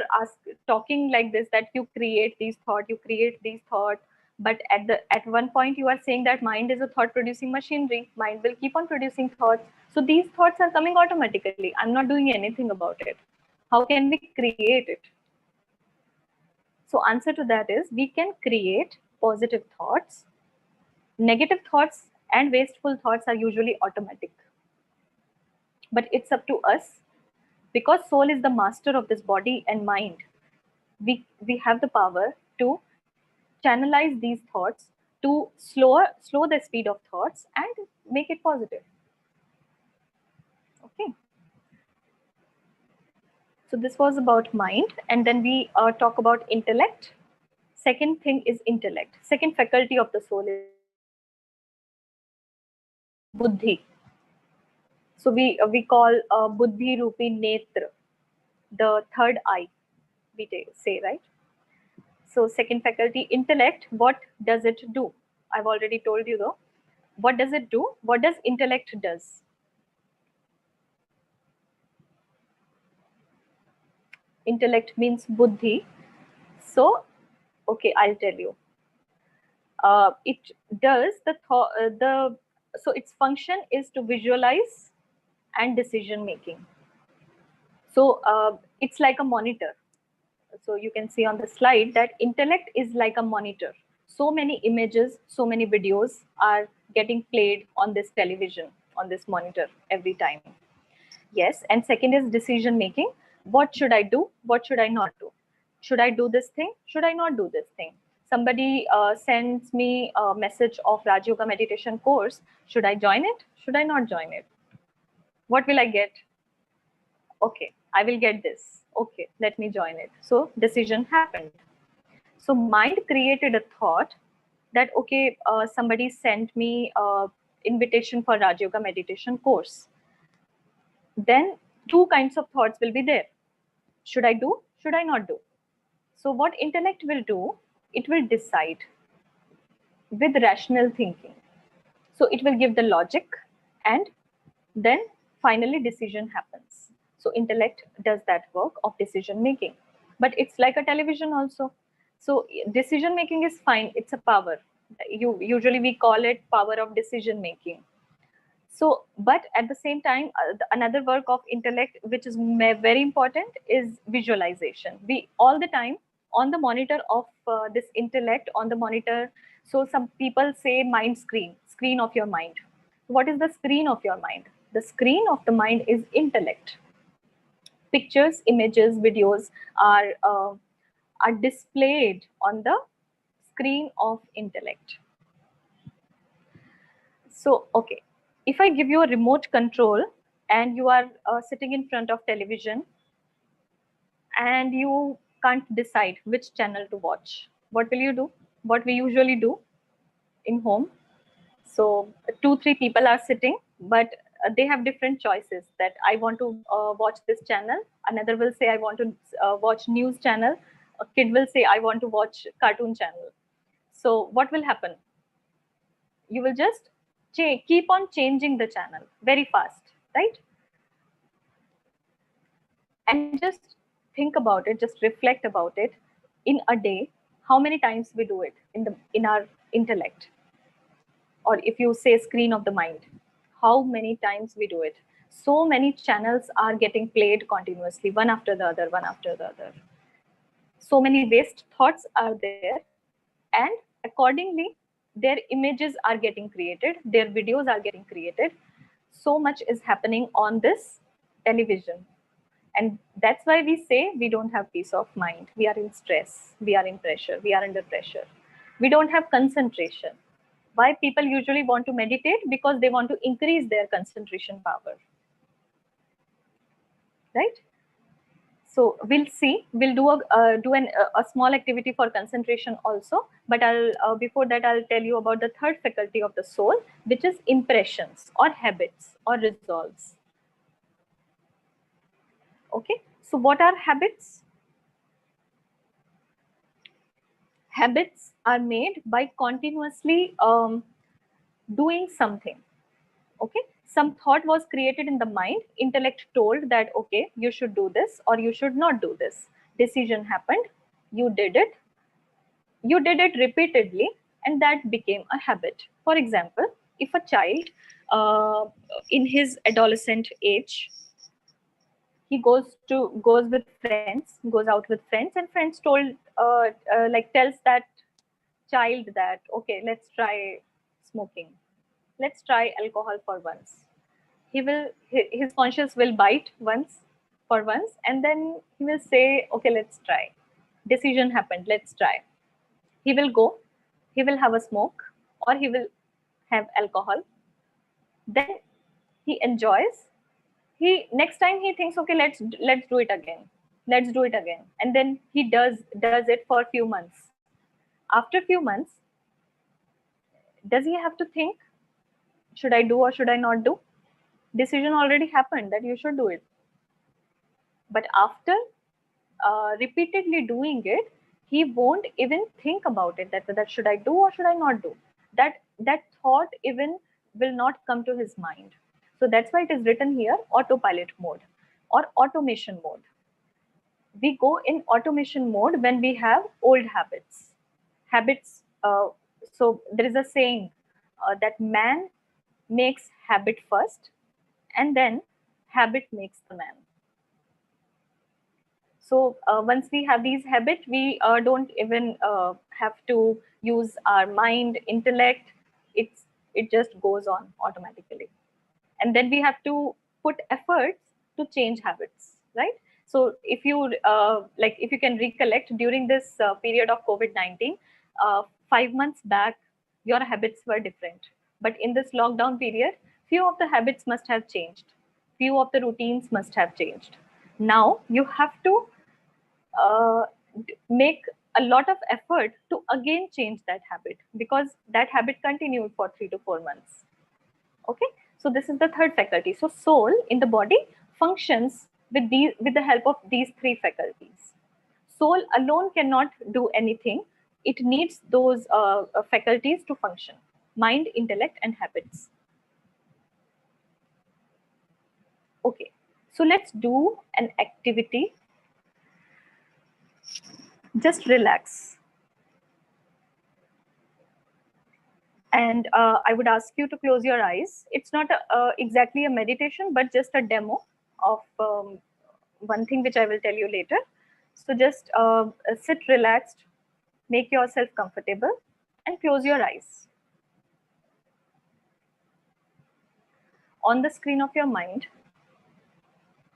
talking like this, that you create these thoughts, but at one point you are saying that mind is a thought producing machinery. Mind will keep on producing thoughts. So these thoughts are coming automatically. I'm not doing anything about it. How can we create it? So answer to that is, we can create positive thoughts. Negative thoughts and wasteful thoughts are usually automatic, but it's up to us. Because soul is the master of this body and mind, we have the power to channelize these thoughts, to slow the speed of thoughts and make it positive. Okay, so this was about mind, and then we talk about intellect. Second thing is intellect. Second faculty of the soul is buddhi. So we call buddhi rupi netra, the third eye, we say, right? So second faculty, intellect, what does it do? I've already told you though. What does it do? What does intellect does? Intellect means buddhi. So, okay, I'll tell you. It does so its function is to visualize and decision making. So it's like a monitor. So you can see on the slide that intellect is like a monitor. So many images, so many videos are getting played on this television, on this monitor every time. Yes, and second is decision making. What should I do? What should I not do? Should I do this thing? Should I not do this thing? Somebody sends me a message of Rajyoga meditation course. Should I join it? Should I not join it? What will I get? Okay, I will get this. Okay, let me join it. So decision happened. So mind created a thought that okay, somebody sent me invitation for Raj Yoga meditation course. Then two kinds of thoughts will be there. Should I do? Should I not do? So what intellect will do? It will decide with rational thinking. So it will give the logic, and then finally decision happens. So intellect does that work of decision making, but it's like a television also. So decision making is fine, it's a power. Usually we call it power of decision making. So but at the same time, another work of intellect which is very important is visualization. We all the time on the monitor of this intellect, on the monitor. So some people say mind screen of your mind. What is the screen of your mind? The screen of the mind is intellect. Pictures, images, videos are displayed on the screen of intellect. So, okay, if I give you a remote control and you are sitting in front of television and you can't decide which channel to watch, what will you do? What we usually do? in home. So 2-3 people are sitting, but they have different choices, that I want to watch this channel. Another will say I want to watch news channel. A kid will say I want to watch cartoon channel. So what will happen? You will just keep on changing the channel very fast, right? And just think about it, just reflect about it. In a day, how many times we do it in our intellect, or if you say screen of the mind, how many times we do it? So many channels are getting played continuously, one after the other, one after the other. So many waste thoughts are there, and accordingly their images are getting created, their videos are getting created. So much is happening on this television, and that's why we say we don't have peace of mind. We are in stress, we are in pressure, we are under pressure, we don't have concentration. Why people usually want to meditate? Because they want to increase their concentration power, right? So we'll see. We'll do a small activity for concentration also. But I'll before that I'll tell you about the third faculty of the soul, which is impressions or habits or resolves. Okay. So what are habits? Habits are made by continuously doing something. Okay, some thought was created in the mind, intellect told that okay, you should do this or you should not do this. Decision happened, you did it repeatedly, and that became a habit. For example, if a child uh, in his adolescent age, he goes with friends, goes out with friends, and friends like tells that child that okay, let's try smoking, let's try alcohol for once. His conscience will bite once, for once, and then he will say okay, let's try. Decision happened, let's try. He will go, he will have a smoke, or he will have alcohol. Then he enjoys. He next time he thinks okay, let's do it again, let's do it again, and then he does it for a few months. After few months, does he have to think, should I do or should I not do? Decision already happened that you should do it. But after repeatedly doing it, he won't even think about it, that whether should I do or should I not do. That thought even will not come to his mind. So that's why it is written here autopilot mode or automation mode. We go in automation mode when we have old habits. So there is a saying that man makes habit first, and then habit makes the man. So once we have these habits, we don't even have to use our mind, intellect. It just goes on automatically, and then we have to put efforts to change habits, right? So if you if you can recollect during this period of COVID-19, 5 months back, your habits were different, but in this lockdown period, few of the habits must have changed, few of the routines must have changed. Now you have to uh, make a lot of effort to again change that habit, because that habit continued for 3 to 4 months. Okay, so this is the third faculty. So soul in the body functions with the help of these three faculties. Soul alone cannot do anything. It needs those faculties to function: mind, intellect, and habits. Okay, so let's do an activity. Just relax. And I would ask you to close your eyes. It's not exactly a meditation, but just a demo of one thing which I will tell you later. So just sit relaxed, make yourself comfortable, and close your eyes. On the screen of your mind,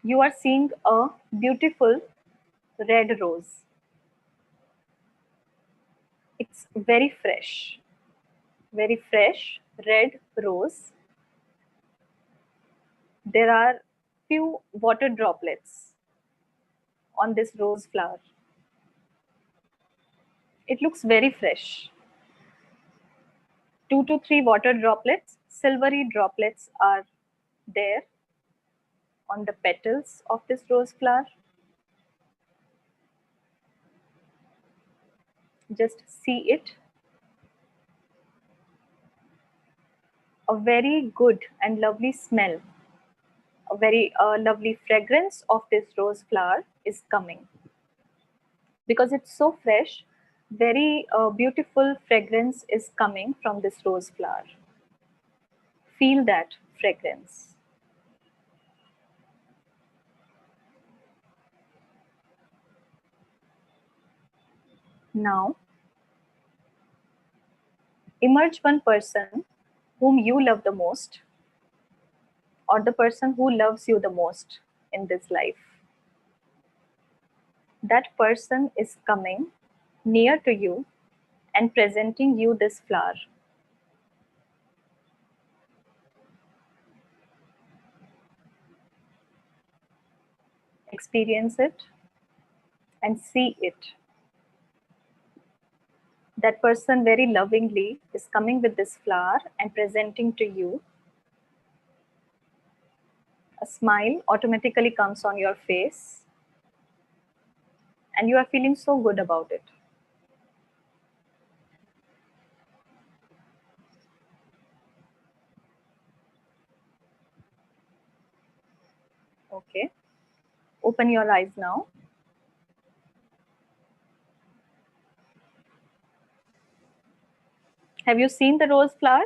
you are seeing a beautiful red rose. It's very fresh red rose. There are few water droplets on this rose flower. It looks very fresh. 2 to 3 water droplets, silvery droplets are there on the petals of this rose flower. Just see it. A very good and lovely smell, a very lovely fragrance of this rose flower is coming. Because it's so fresh, very beautiful fragrance is coming from this rose flower. Feel that fragrance. Now, emerge one person whom you love the most, or the person who loves you the most in this life. That person is coming near to you and presenting you this flower. Experience it and see it. That person very lovingly is coming with this flower and presenting to you. A smile automatically comes on your face and you are feeling so good about it. Okay. Open your eyes now. Have you seen the rose flower?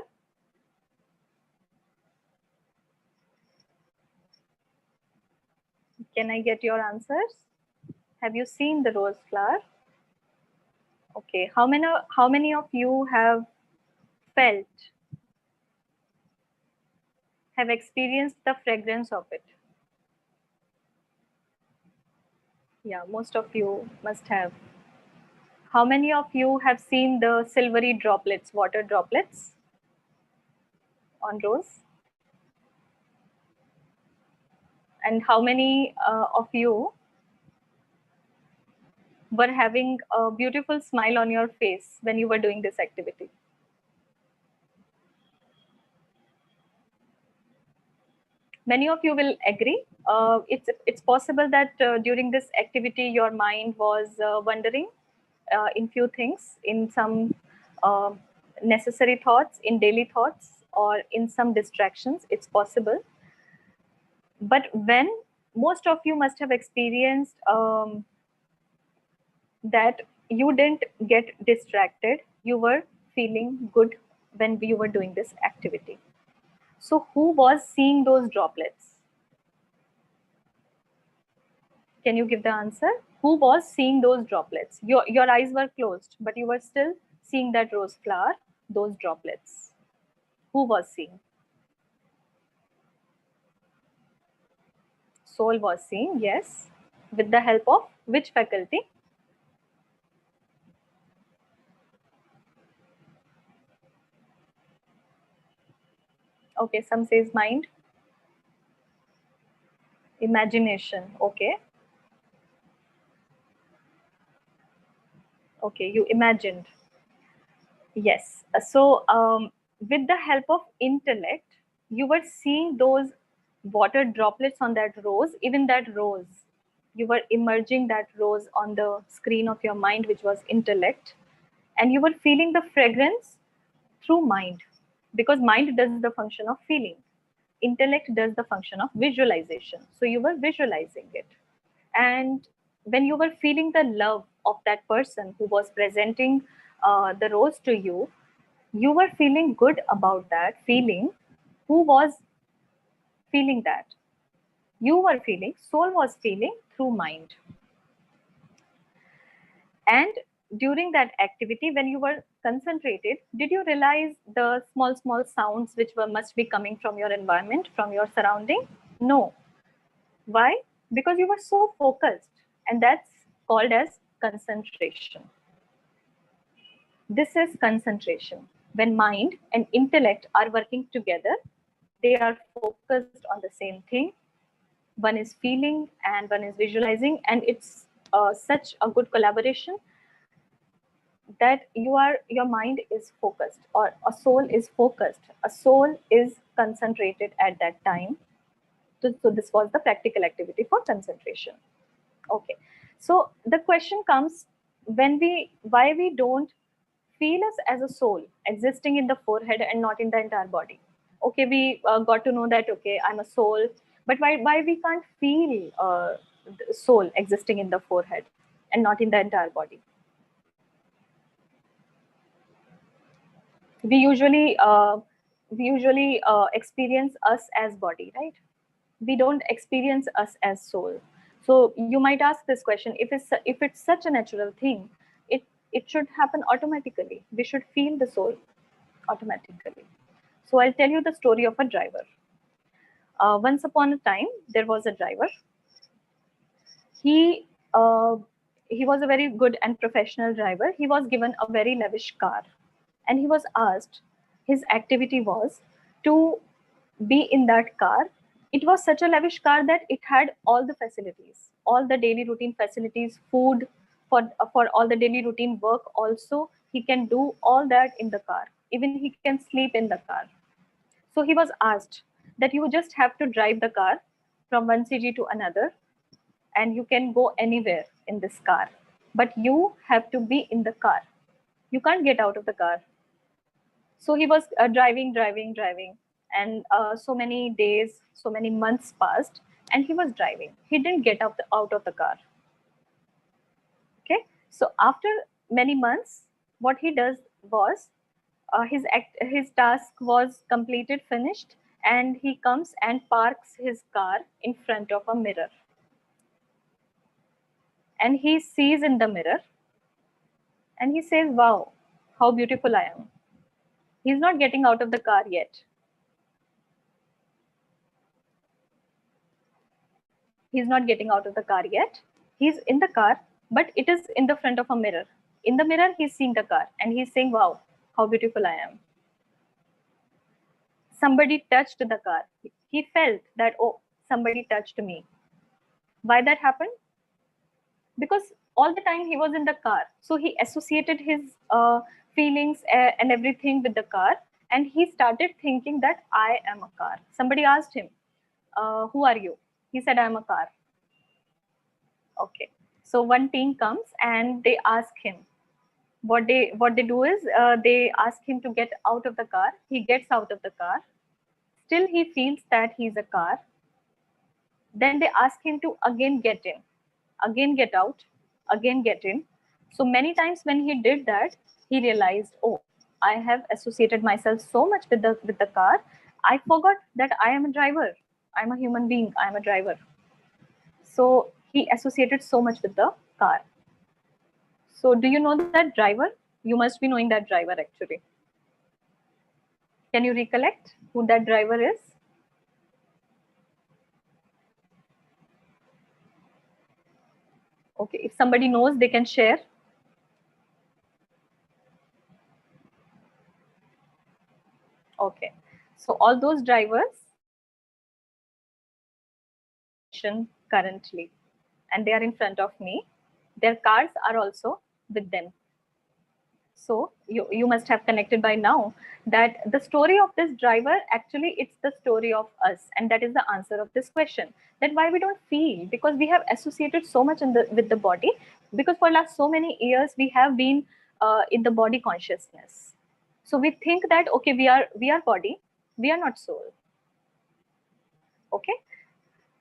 Can I get your answers? Have you seen the rose flower? Okay. How many of you have felt, have experienced the fragrance of it? Yeah, most of you must have. How many of you have seen the silvery droplets, water droplets on rose? And how many of you were having a beautiful smile on your face when you were doing this activity? Many of you will agree. It's possible that during this activity your mind was wandering in few things, in some uh, necessary thoughts, in daily thoughts, or in some distractions. It's possible. But when most of you must have experienced that you didn't get distracted, you were feeling good when you were doing this activity. So who was seeing those droplets? Can you give the answer? Who was seeing those droplets? Your eyes were closed, but you were still seeing that rose flower, those droplets. Who was seeing? Soul was seeing, yes. With the help of which faculty? Okay, some says mind. Imagination, okay. Okay, you imagined. Yes. So with the help of intellect, you were seeing those water droplets on that rose, even that rose. You were immerging that rose on the screen of your mind, which was intellect. And you were feeling the fragrance through mind, because mind does the function of feeling. Intellect does the function of visualization. So you were visualizing it. And when you were feeling the love of that person who was presenting the rose to you, you were feeling good about that feeling. Who was feeling that? You were feeling, soul was feeling through mind. And during that activity, when you were concentrated, did you realize the small sounds which must be coming from your environment, from your surrounding? No. Why? Because you were so focused, and that's called as concentration. This is concentration. When mind and intellect are working together, they are focused on the same thing. One is feeling and one is visualizing, and it's such a good collaboration. that your mind is focused, or a soul is focused, a soul is concentrated at that time. So this was the practical activity for concentration. Okay, so the question comes, why we don't feel us as a soul existing in the forehead and not in the entire body. Okay, we got to know that, okay, I'm a soul, but why we can't feel the soul existing in the forehead and not in the entire body? We usually experience us as body, right? We don't experience us as soul. So you might ask this question, if it's such a natural thing, it should happen automatically. We should feel the soul automatically. So I'll tell you the story of a driver. Once upon a time, there was a driver. He uh, he was a very good and professional driver. He was given a very lavish car, and he was asked. His activity was to be in that car. It was such a lavish car that it had all the facilities, all the daily routine facilities, food for all the daily routine work. Also, he can do all that in the car. Even he can sleep in the car. So he was asked that you just have to drive the car from one city to another, and you can go anywhere in this car, but you have to be in the car. You can't get out of the car. So he was driving, and so many days, so many months passed, and he was driving. He didn't get out of the car. Okay, so after many months, what he does was, his task was completed, finished, and he comes and parks his car in front of a mirror, and he sees in the mirror, and he says, "Wow, how beautiful I am." He's not getting out of the car yet. He's not getting out of the car yet. He's in the car, but it is in the front of a mirror. In the mirror, he's seeing the car and he's saying, "Wow, how beautiful I am." Somebody touched the car. He felt that, "Oh, somebody touched me." Why that happened? Because all the time he was in the car. So he associated his feelings and everything with the car. And he started thinking that I am a car. Somebody asked him, "Who are you?" He said, "I am a car." Okay. So one team comes and they ask him. What they do is, they ask him to get out of the car. He gets out of the car. Still he feels that he's a car. Then they ask him to again get in, again get out, again get in. So many times when he did that, he realized, "Oh, I have associated myself so much with the car. I forgot that I am a driver. I'm a human being. I'm a driver." So he associated so much with the car. So do you know that driver? You must be knowing that driver actually. Can you recollect who that driver is? Okay, if somebody knows, they can share. Okay, so all those drivers currently, and they are in front of me. Their cars are also with them. So you must have connected by now that the story of this driver, actually it's the story of us, and that is the answer of this question, that why we don't feel, because we have associated so much with the body, because for last so many years we have been in the body consciousness. So we think that, okay, we are body, we are not soul. Okay,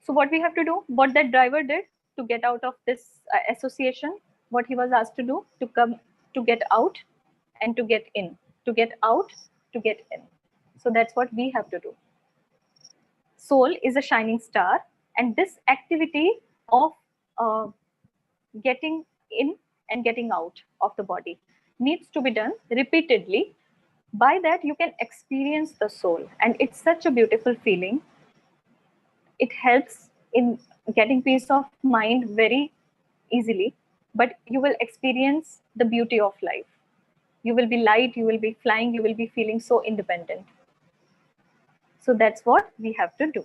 so what we have to do, what that driver did to get out of this association, what he was asked to do, to come, to get out and to get in, to get out, to get in. So that's what we have to do. Soul is a shining star, and this activity of getting in and getting out of the body needs to be done repeatedly. By that, you can experience the soul, and it's such a beautiful feeling. It helps in getting peace of mind very easily, but you will experience the beauty of life. You will be light, you will be flying, you will be feeling so independent. So that's what we have to do.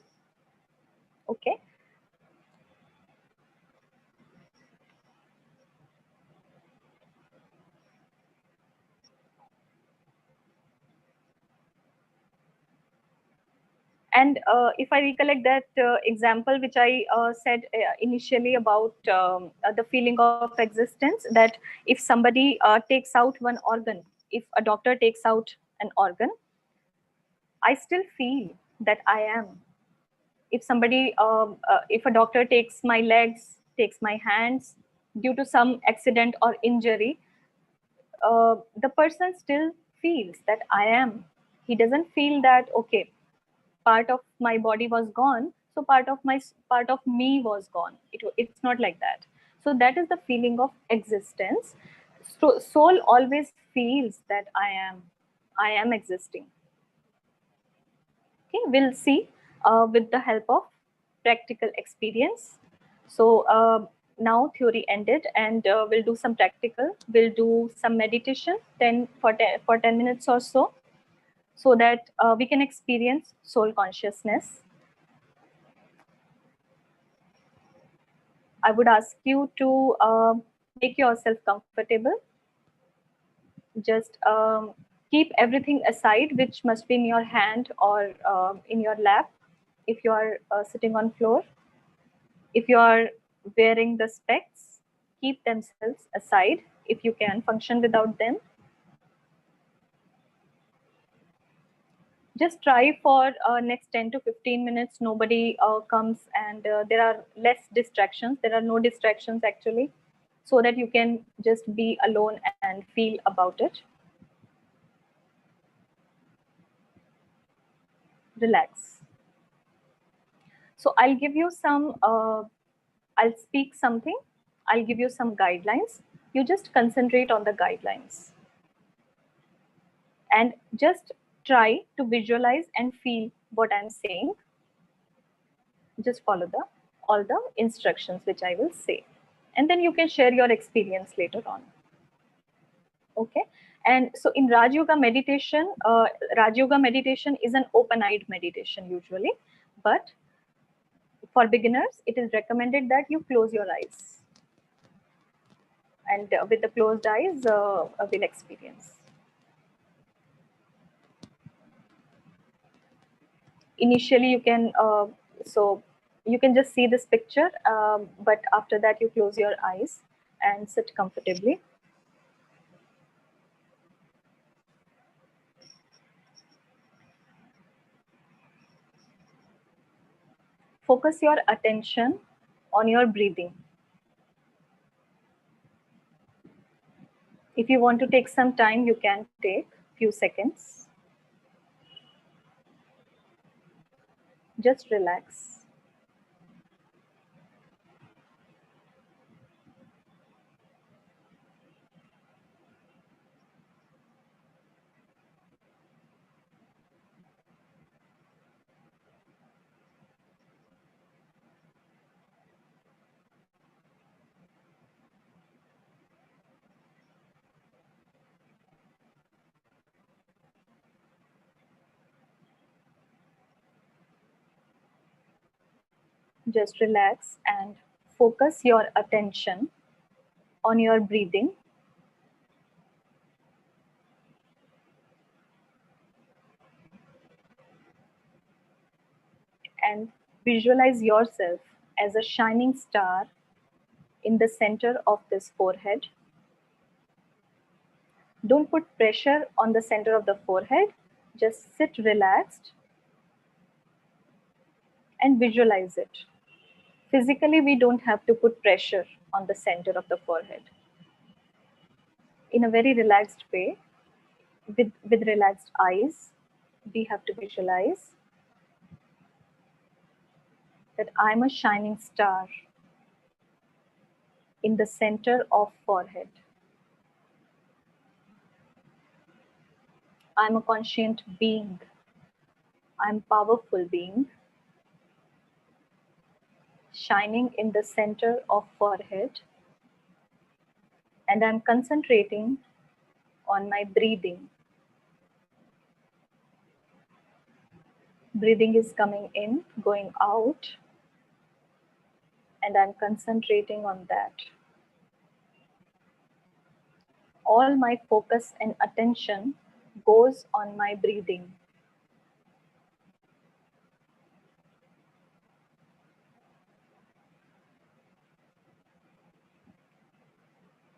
Okay. And if I recollect that example which I said initially about the feeling of existence, that if somebody takes out one organ, if a doctor takes out an organ, I still feel that I am. If somebody, if a doctor takes my legs, takes my hands due to some accident or injury, the person still feels that I am. He doesn't feel that, okay, part of my body was gone, so part of me was gone. It's not like that. So that is the feeling of existence. So soul always feels that I am existing. Okay, we'll see with the help of practical experience. So now theory ended, and we'll do some practical. We'll do some meditation 10 minutes or so that we can experience soul consciousness. I would ask you to make yourself comfortable. Just keep everything aside which must be in your hand or in your lap if you are sitting on floor. If you are wearing the specs, keep themselves aside if you can function without them. Just try for next 10 to 15 minutes. Nobody comes, and there are less distractions. There are no distractions actually, so that you can just be alone and feel about it. Relax. So I'll give you some, I'll speak something, I'll give you some guidelines. You just concentrate on the guidelines and just try to visualize and feel what I'm saying. Just follow all the instructions which I will say. And then you can share your experience later on. Okay. And so in Raj Yoga meditation is an open-eyed meditation usually, but for beginners, it is recommended that you close your eyes. And with the closed eyes, we'll experience. Initially, so you can just see this picture, but after that, you close your eyes and sit comfortably. Focus your attention on your breathing. If you want to take some time, you can take few seconds. Just relax. Just relax and focus your attention on your breathing. And visualize yourself as a shining star in the center of this forehead. Don't put pressure on the center of the forehead. Just sit relaxed and visualize it. Physically, we don't have to put pressure on the center of the forehead. In a very relaxed way, with relaxed eyes, we have to visualize that I'm a shining star in the center of forehead. I'm a conscient being. I'm powerful being, shining in the center of forehead, and I'm concentrating on my breathing. Breathing is coming in, going out, and I'm concentrating on that. All my focus and attention goes on my breathing.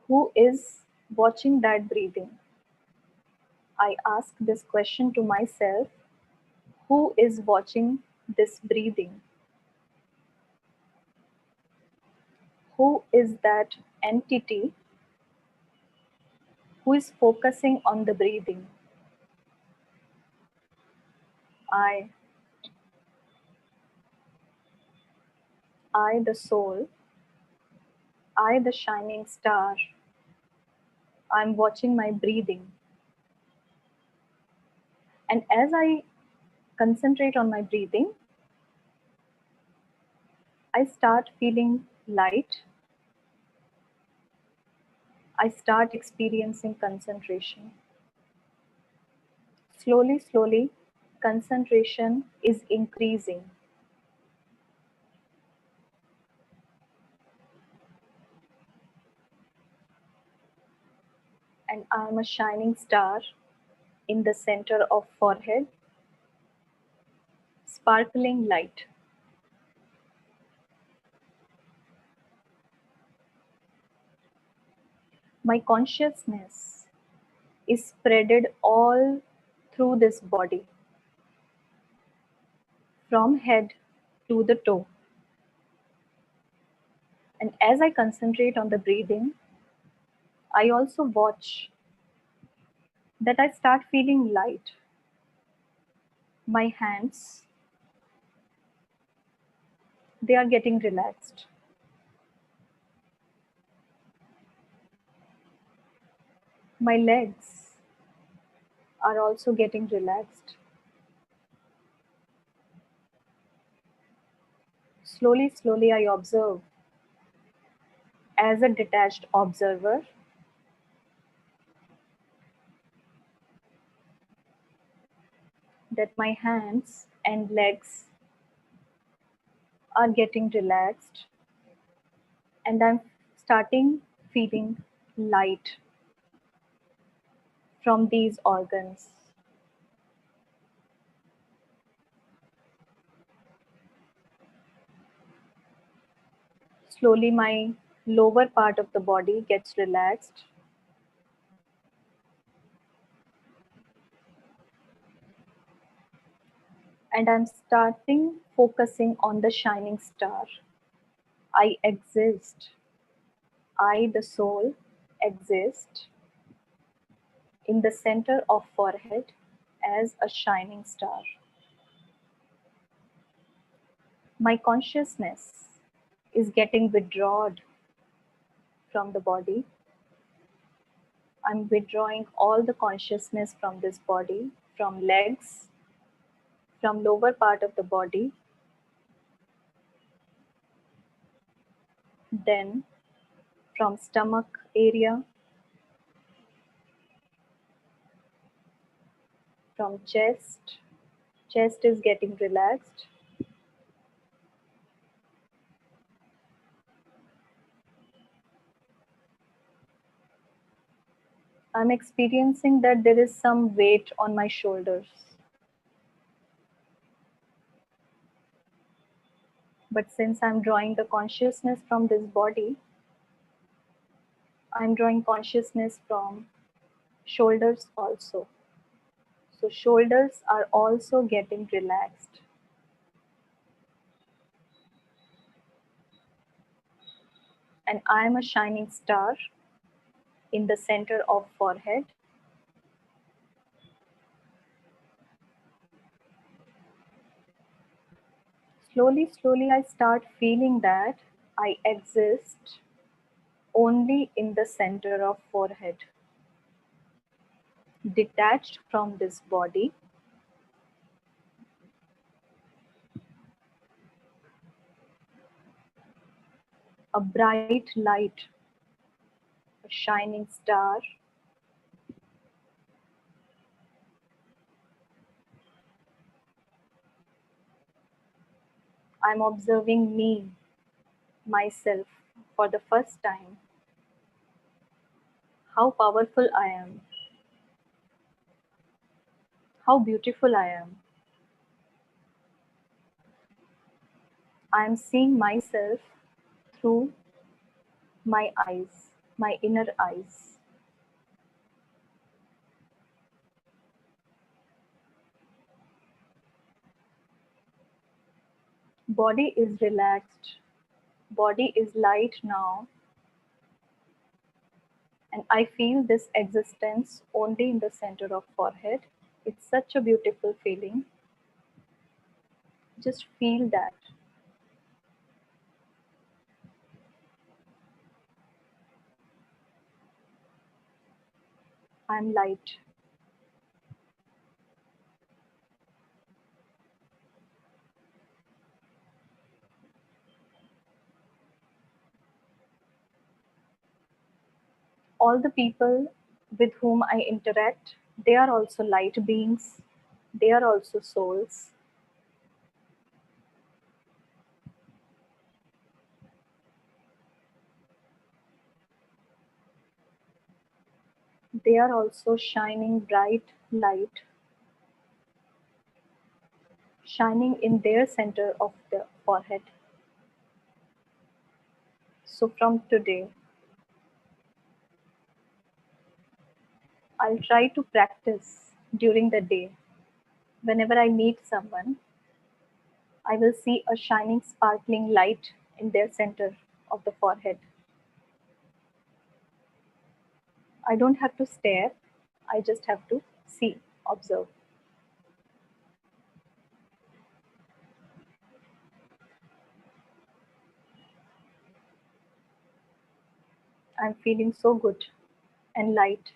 Who is watching that breathing? I ask this question to myself. Who is watching this breathing? Who is that entity who is focusing on the breathing? I, I the soul, I the shining star, I'm watching my breathing. And as I concentrate on my breathing, I start feeling light. I start experiencing concentration. Slowly, slowly, concentration is increasing. And I am a shining star in the center of forehead, sparkling light. My consciousness is spreaded all through this body, from head to the toe. And as I concentrate on the breathing, I also watch that I start feeling light. My hands, they are getting relaxed. My legs are also getting relaxed. Slowly, slowly, I observe as a detached observer that my hands and legs are getting relaxed and I'm starting feeling light from these organs. Slowly, my lower part of the body gets relaxed and I'm starting focusing on the shining star. I exist. I, the soul, exist in the center of forehead as a shining star. My consciousness is getting withdrawn from the body. I'm withdrawing all the consciousness from this body, from legs, from lower part of the body, then from stomach area, from chest. Chest is getting relaxed. I'm experiencing that there is some weight on my shoulders. But since I'm drawing the consciousness from this body, I'm drawing consciousness from shoulders also. So shoulders are also getting relaxed. And I am a shining star in the center of forehead. Slowly, slowly, I start feeling that I exist only in the center of forehead, detached from this body. A bright light, a shining star. I'm observing me, myself, for the first time. How powerful I am. How beautiful I am. I am seeing myself through my eyes. my inner eyes. Body is relaxed. Body is light now. And I feel this existence only in the center of forehead. It's such a beautiful feeling. Just feel that. I'm light. All the people with whom I interact, they are also light beings. They are also souls. They are also shining bright light, shining in their center of the forehead. So from today, I'll try to practice during the day. Whenever I meet someone, I will see a shining, sparkling light in their center of the forehead. I don't have to stare, I just have to see, observe. I'm feeling so good and light.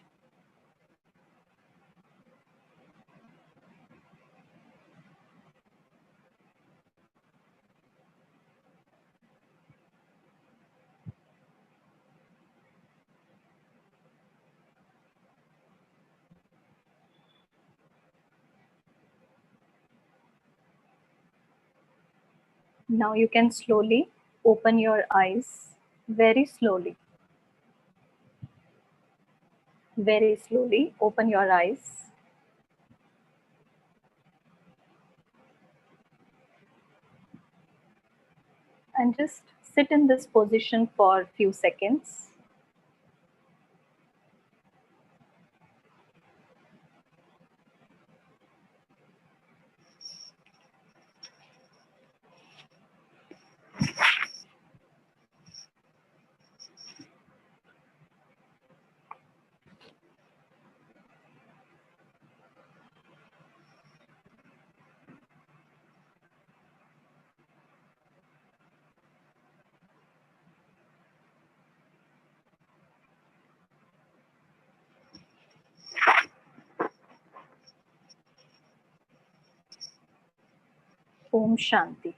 Now you can slowly open your eyes, very slowly. Very slowly open your eyes. And just sit in this position for a few seconds. Om Shanti.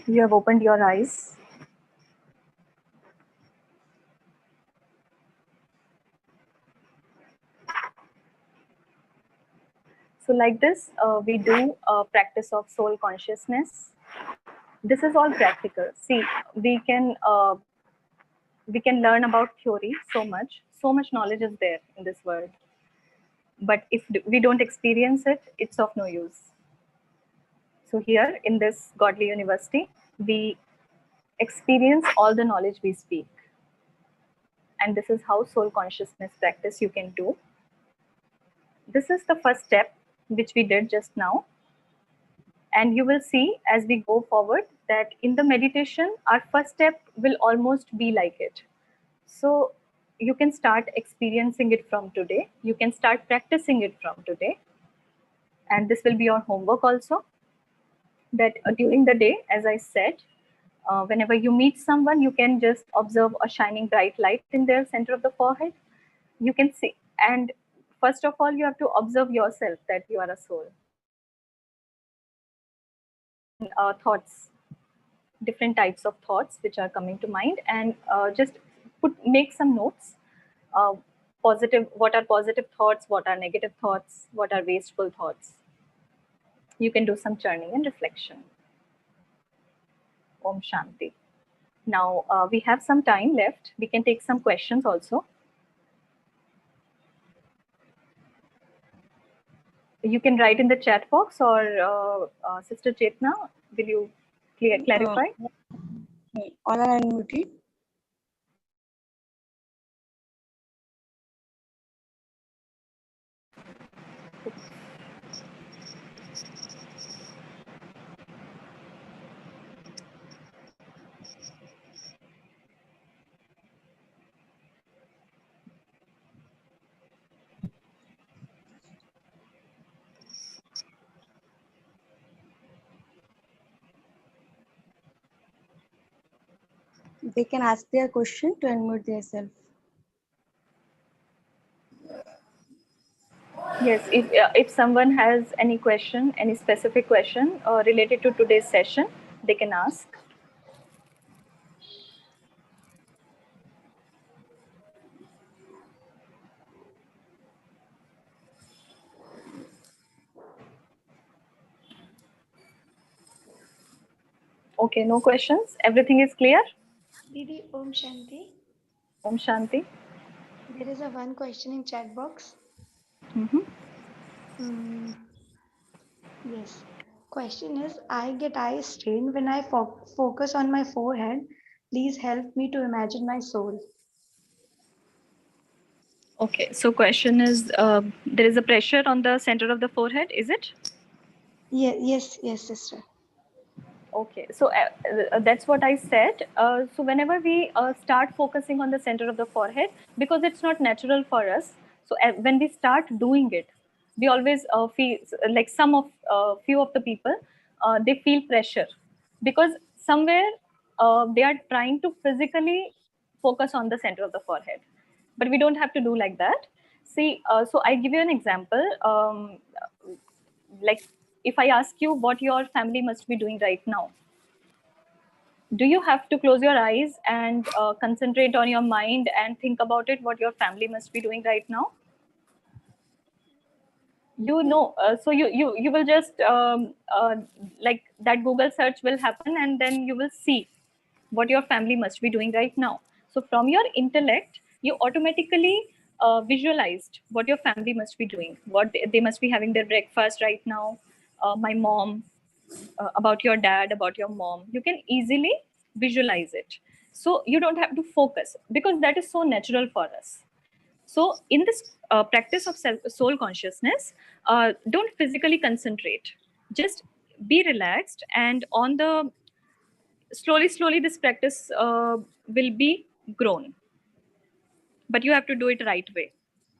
You have opened your eyes. So like this, we do a practice of soul consciousness. This is all practical. See, we can learn about theory so much knowledge is there in this world. But if we don't experience it, it's of no use. So here in this godly university, we experience all the knowledge we speak. And this is how soul consciousness practice you can do. This is the first step, which we did just now. And you will see as we go forward that in the meditation, our first step will almost be like it. So you can start experiencing it from today. You can start practicing it from today. And this will be your homework also. That during the day, as I said, whenever you meet someone, you can just observe a shining bright light in their center of the forehead. You can see. And first of all, you have to observe yourself that you are a soul. Thoughts, different types of thoughts which are coming to mind, and just make some notes. Uh, Positive, what are positive thoughts, what are negative thoughts, what are wasteful thoughts. You can do some churning and reflection. Om Shanti. Now we have some time left. We can take some questions also. You can write in the chat box, or Sister Chetna, will you clarify? All are unmuted. They can ask their question to unmute themselves. Yes, if someone has any question, any specific question related to today's session, they can ask. Okay, no questions. Everything is clear. Didi, Om Shanti. Om Shanti. There is a one question in chat box. Yes. Question is, I get eye strain when I focus on my forehead. Please help me to imagine my soul. Okay, so question is, there is a pressure on the center of the forehead, is it? Yes, sister. Okay, so that's what I said. So whenever we start focusing on the center of the forehead, because it's not natural for us, so when we start doing it, we always feel like few of the people, they feel pressure because somewhere they are trying to physically focus on the center of the forehead, but we don't have to do like that. See, so I give you an example. Like if I ask you what your family must be doing right now, do you have to close your eyes and concentrate on your mind and think about it, what your family must be doing right now? You know, so you will just like that Google search will happen and then you will see what your family must be doing right now. So from your intellect, you automatically visualized what your family must be doing, what they must be having their breakfast right now. My mom, about your dad, about your mom, you can easily visualize it. So you don't have to focus because that is so natural for us. So in this practice of soul consciousness, don't physically concentrate. Just be relaxed, and on the slowly this practice will be grown. But you have to do it right way.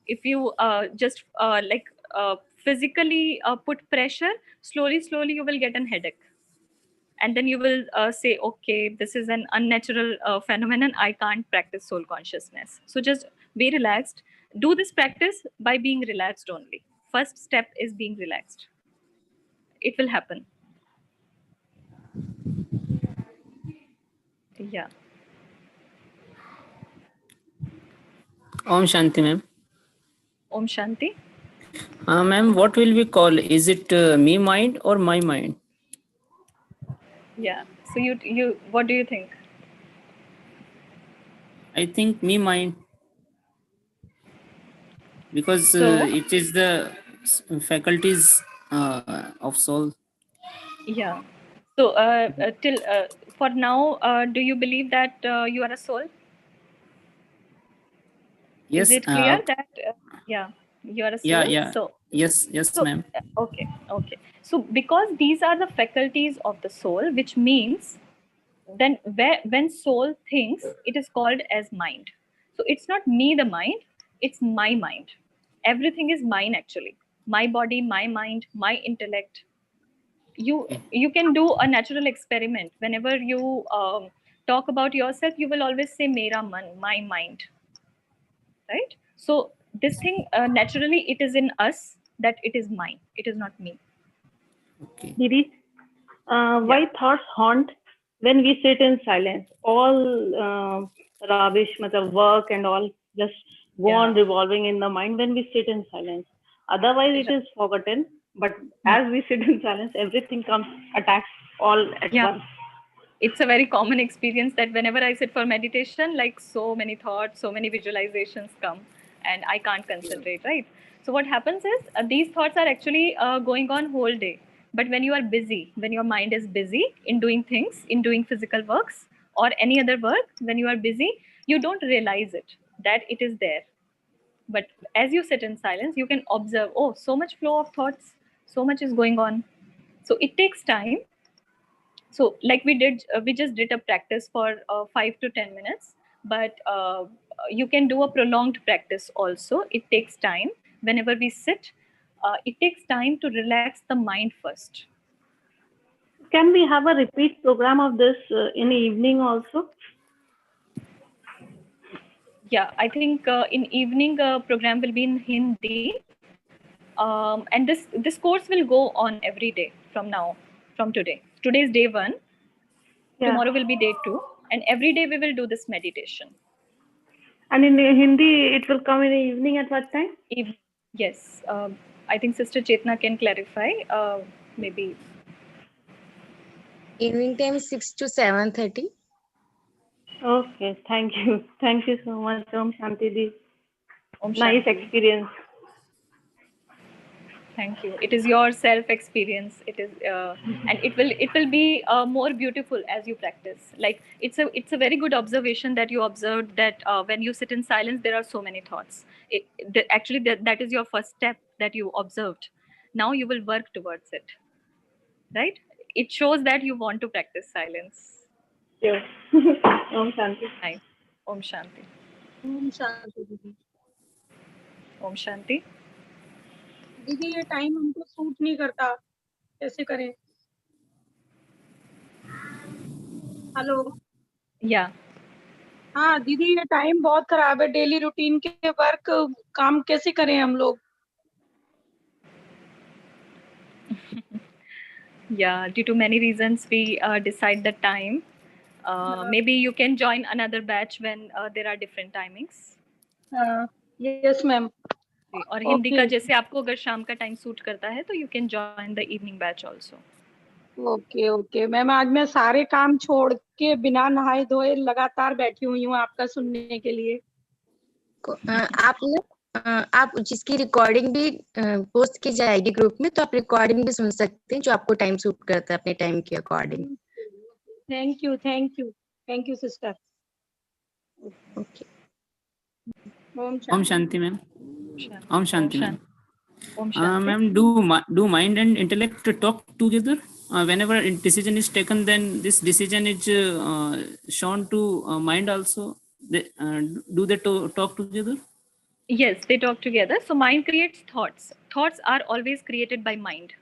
If you just physically put pressure, slowly you will get an headache, and then you will say, okay, this is an unnatural phenomenon, I can't practice soul consciousness. So just be relaxed. Do this practice by being relaxed only. First step is being relaxed. It will happen. Yeah. Om Shanti, ma'am. Om Shanti. Ma'am, what will we call? Is it me mind or my mind? Yeah. So you what do you think? I think me mind, because So it is the faculties of soul. yeah. So till for now, do you believe that you are a soul? Is Yes. it clear that yeah, you are a Yeah. soul? Yeah. So Yes, so ma'am. okay. So because these are the faculties of the soul, which means then when soul thinks, it is called as mind. So it's not me the mind, it's my mind. Everything is mine actually. My body, my mind, my intellect. You can do a natural experiment. Whenever you talk about yourself, you will always say mera man, my mind, right? So this thing naturally it is in us that it is mine, it is not me. Okay. Didi, why thoughts haunt when we sit in silence? All rubbish, matlab work and all, just go on revolving in the mind when we sit in silence. Otherwise, it is forgotten. But as we sit in silence, everything comes attacks all at once. It's a very common experience that whenever I sit for meditation, like so many thoughts, so many visualizations come and I can't concentrate, right? So what happens is these thoughts are actually going on whole day. But when you are busy, when your mind is busy in doing things, in doing physical works or any other work, when you are busy, you don't realize it, that it is there. But as you sit in silence, you can observe, oh, so much flow of thoughts, so much is going on. So it takes time. So like we just did a practice for 5 to 10 minutes, but you can do a prolonged practice also. It takes time. Whenever we sit, it takes time to relax the mind first. Can we have a repeat program of this in the evening also? Yeah, I think in evening program will be in Hindi, and this course will go on every day from now, from today. Today is day 1. Yeah. Tomorrow will be day 2, and every day we will do this meditation. And in Hindi, it will come in the evening at what time? Yes, I think Sister Chetna can clarify. Maybe Evening time 6 to 7:30. Okay, thank you. Thank you so much, Om Shanti Di. Om Nice Shanti. experience. Thank you. It is your self experience. It is, and it will be more beautiful as you practice. Like it's a very good observation that you observed that when you sit in silence, there are so many thoughts. Actually, that is your first step that you observed. Now you will work towards it, right? It shows that you want to practice silence. Yes. Om Shanti. Nice. Om Shanti. Om Shanti दीदी। Om Shanti. दीदी ये time हमको suit नहीं करता, कैसे करें? Hello. Yeah. हाँ दीदी, ये टाइम बहुत खराब है। डेली रूटीन के वर्क काम कैसे करें हम लोग? Yeah, due to many reasons, we decide the time. Maybe you can join another batch when there are different timings. Yes ma'am. और हिंदी का जैसे आपको अगर शाम का टाइम सूट करता है तो you can join the evening batch also. Okay okay ma'am, आज मैं सारे काम छोड़ के बिना नहाए धोए लगातार बैठी हुई हूँ आपका सुनने के लिए। आप जिसकी रिकॉर्डिंग भी पोस्ट की जाएगी ग्रुप में, तो आप रिकॉर्डिंग भी सुन सकते हैं जो आपको टाइम सूट करता है अपने टाइम के according. Thank you thank you thank you sister. Okay. Om Shanti, ma'am. Om Shanti, ma'am. Om Shanti. Ma'am, do mind and intellect talk together? Whenever a decision is taken, then this decision is shown to mind also. Do they talk together? Yes, they talk together. So mind creates thoughts. Thoughts are always created by mind.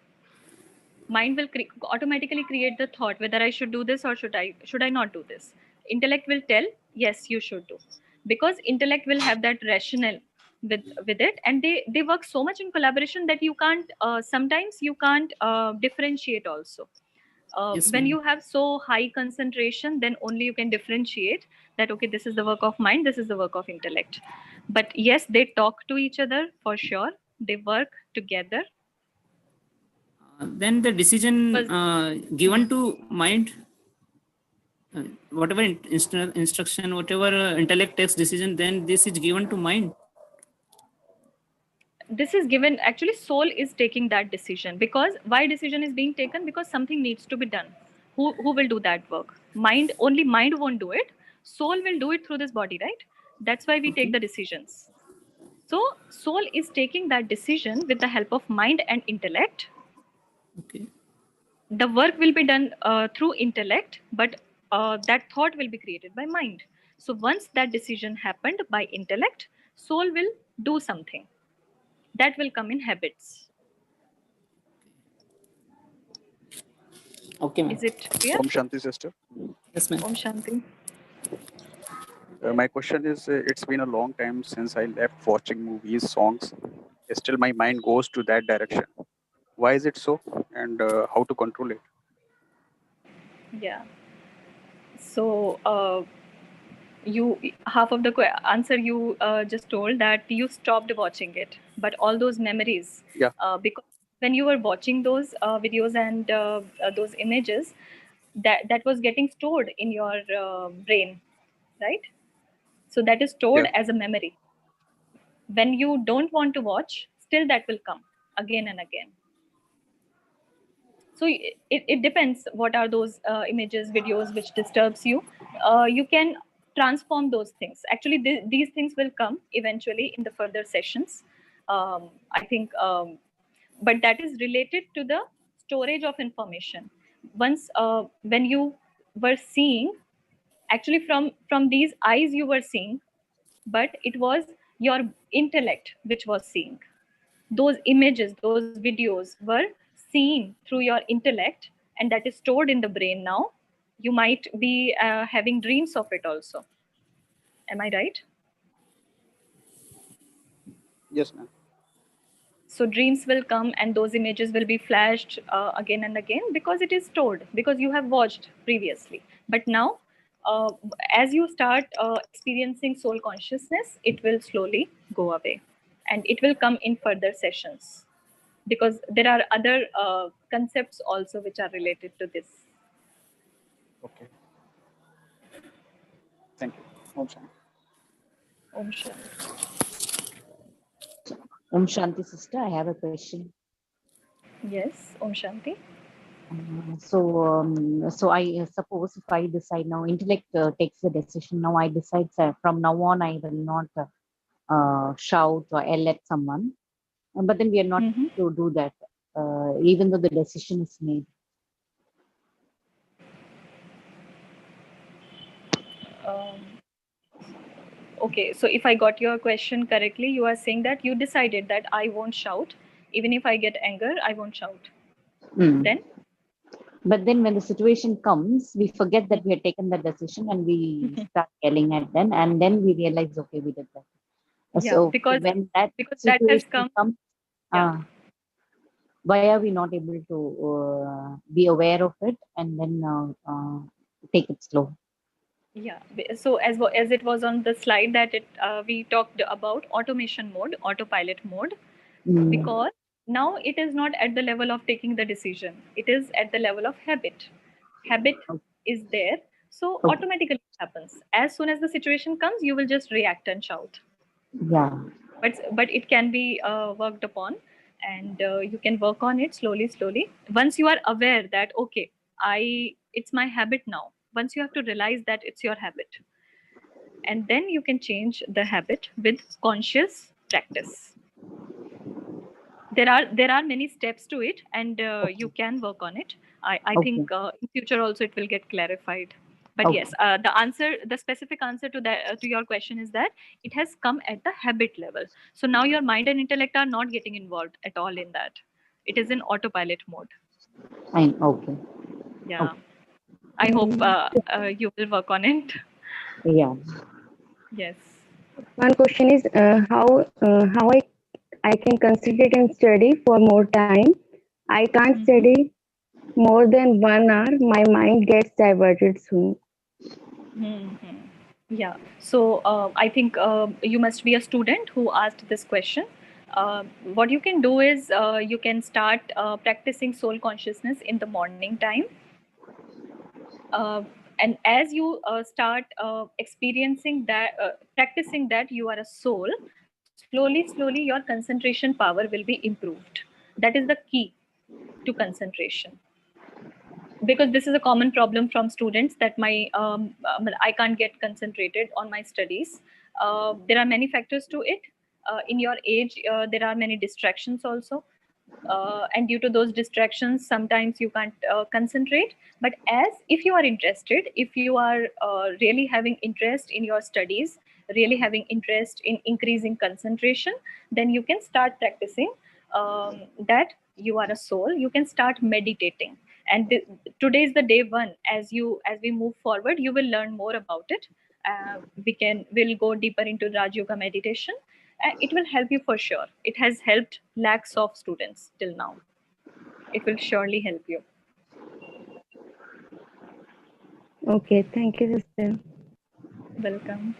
Mind will automatically create the thought whether I should do this or should I not do this. Intellect will tell yes, you should do, because intellect will have that rationale with it, and they work so much in collaboration that you can't sometimes you can't differentiate also. Yes, When ma'am. you have so high concentration, then only you can differentiate that okay, this is the work of mind, this is the work of intellect. But yes, they talk to each other for sure. They work together. Then the decision given to mind, whatever instruction, whatever intellect takes decision, then this is given to mind. This is given, actually soul is taking that decision. Because why decision is being taken? Because something needs to be done. Who will do that work? Mind, only mind won't do it. Soul will do it through this body, right? That's why we take the decisions. So soul is taking that decision with the help of mind and intellect. Okay. The work will be done through intellect, but that thought will be created by mind. So once that decision happened by intellect, soul will do something that will come in habits. Okay, ma'am. Is it clear? Om Shanti, sister. Yes, ma'am. Om Shanti. My question is, it's been a long time since I left watching movies, songs. Still, my mind goes to that direction. Why is it so, and how to control it? Yeah. So you half of the answer you just told that you stopped watching it, but all those memories. Yeah. Because when you were watching those videos and those images, that was getting stored in your brain, right? So that is stored as a memory. When you don't want to watch, still that will come again and again. So it depends what are those images, videos which disturbs you. You can transform those things. Actually, these things will come eventually in the further sessions. I think, but that is related to the storage of information. Once when you were seeing, actually from these eyes you were seeing, but it was your intellect which was seeing. Those images, those videos were seen through your intellect, and that is stored in the brain now. You might be having dreams of it also. Am I right? Yes, ma'am. So dreams will come and those images will be flashed again and again, because it is stored, because you have watched previously. But now, uh, as you start experiencing soul consciousness, it will slowly go away, and it will come in further sessions, because there are other concepts also which are related to this. Okay. Thank you. Om Shanti. Om Shanti. Om Shanti, sister. I have a question. Yes, Om Shanti. So I suppose if I decide now, intellect takes the decision. Now I decide from now on I will not shout or yell at someone. But then we are not to do that, even though the decision is made. Okay, so if I got your question correctly, you are saying that you decided that I won't shout. Even if I get anger, I won't shout. Then? But then when the situation comes, we forget that we had taken that decision and we start yelling at them, and then we realize, okay, we did that. Yeah, So because when that that has situation come. comes, why are we not able to be aware of it and then take it slow? Yeah, so as it was on the slide that we talked about automation mode, autopilot mode, because now it is not at the level of taking the decision. It is at the level of habit. Habit is there, so automatically it happens. As soon as the situation comes, you will just react and shout. Yeah. But it can be worked upon, and you can work on it slowly. Once you are aware that okay, it's my habit now. Once you have to realize that it's your habit, and then you can change the habit with conscious practice. There are many steps to it, and you can work on it. I think in future also it will get clarified. But yes, the specific answer to that to your question is that it has come at the habit level. So now your mind and intellect are not getting involved at all in that. It is in autopilot mode. Fine. Okay. Yeah. Okay. I hope you will work on it. Yeah. Yes. One question is how I can concentrate and study for more time. I can't study more than 1 hour. My mind gets diverted soon. Yeah. So I think you must be a student who asked this question. What you can do is you can start practicing soul consciousness in the morning time. And as you start experiencing that, practicing that you are a soul, slowly your concentration power will be improved. That is the key to concentration, because this is a common problem from students that I can't get concentrated on my studies. There are many factors to it. In your age, there are many distractions also, and due to those distractions, sometimes you can't concentrate. But as if you are interested, if you are really having interest in your studies, really having interest in increasing concentration, then you can start practicing that you are a soul. You can start meditating, and today is the day one. As we move forward, you will learn more about it. We'll go deeper into Rajyoga meditation. It will help you for sure. It has helped lakhs of students till now. It will surely help you. Okay, thank you, sister. Welcome.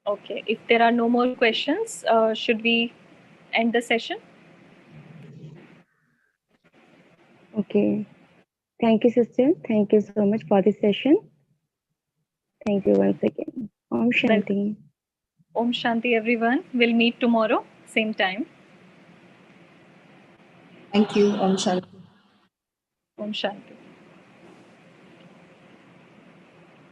Okay, if there are no more questions, should we end the session? Okay. Thank you, sister. Thank you so much for this session. Thank you once again. Om Shanti. Om Shanti, everyone. We'll meet tomorrow, same time. Thank you. Om Shanti. Om Shanti.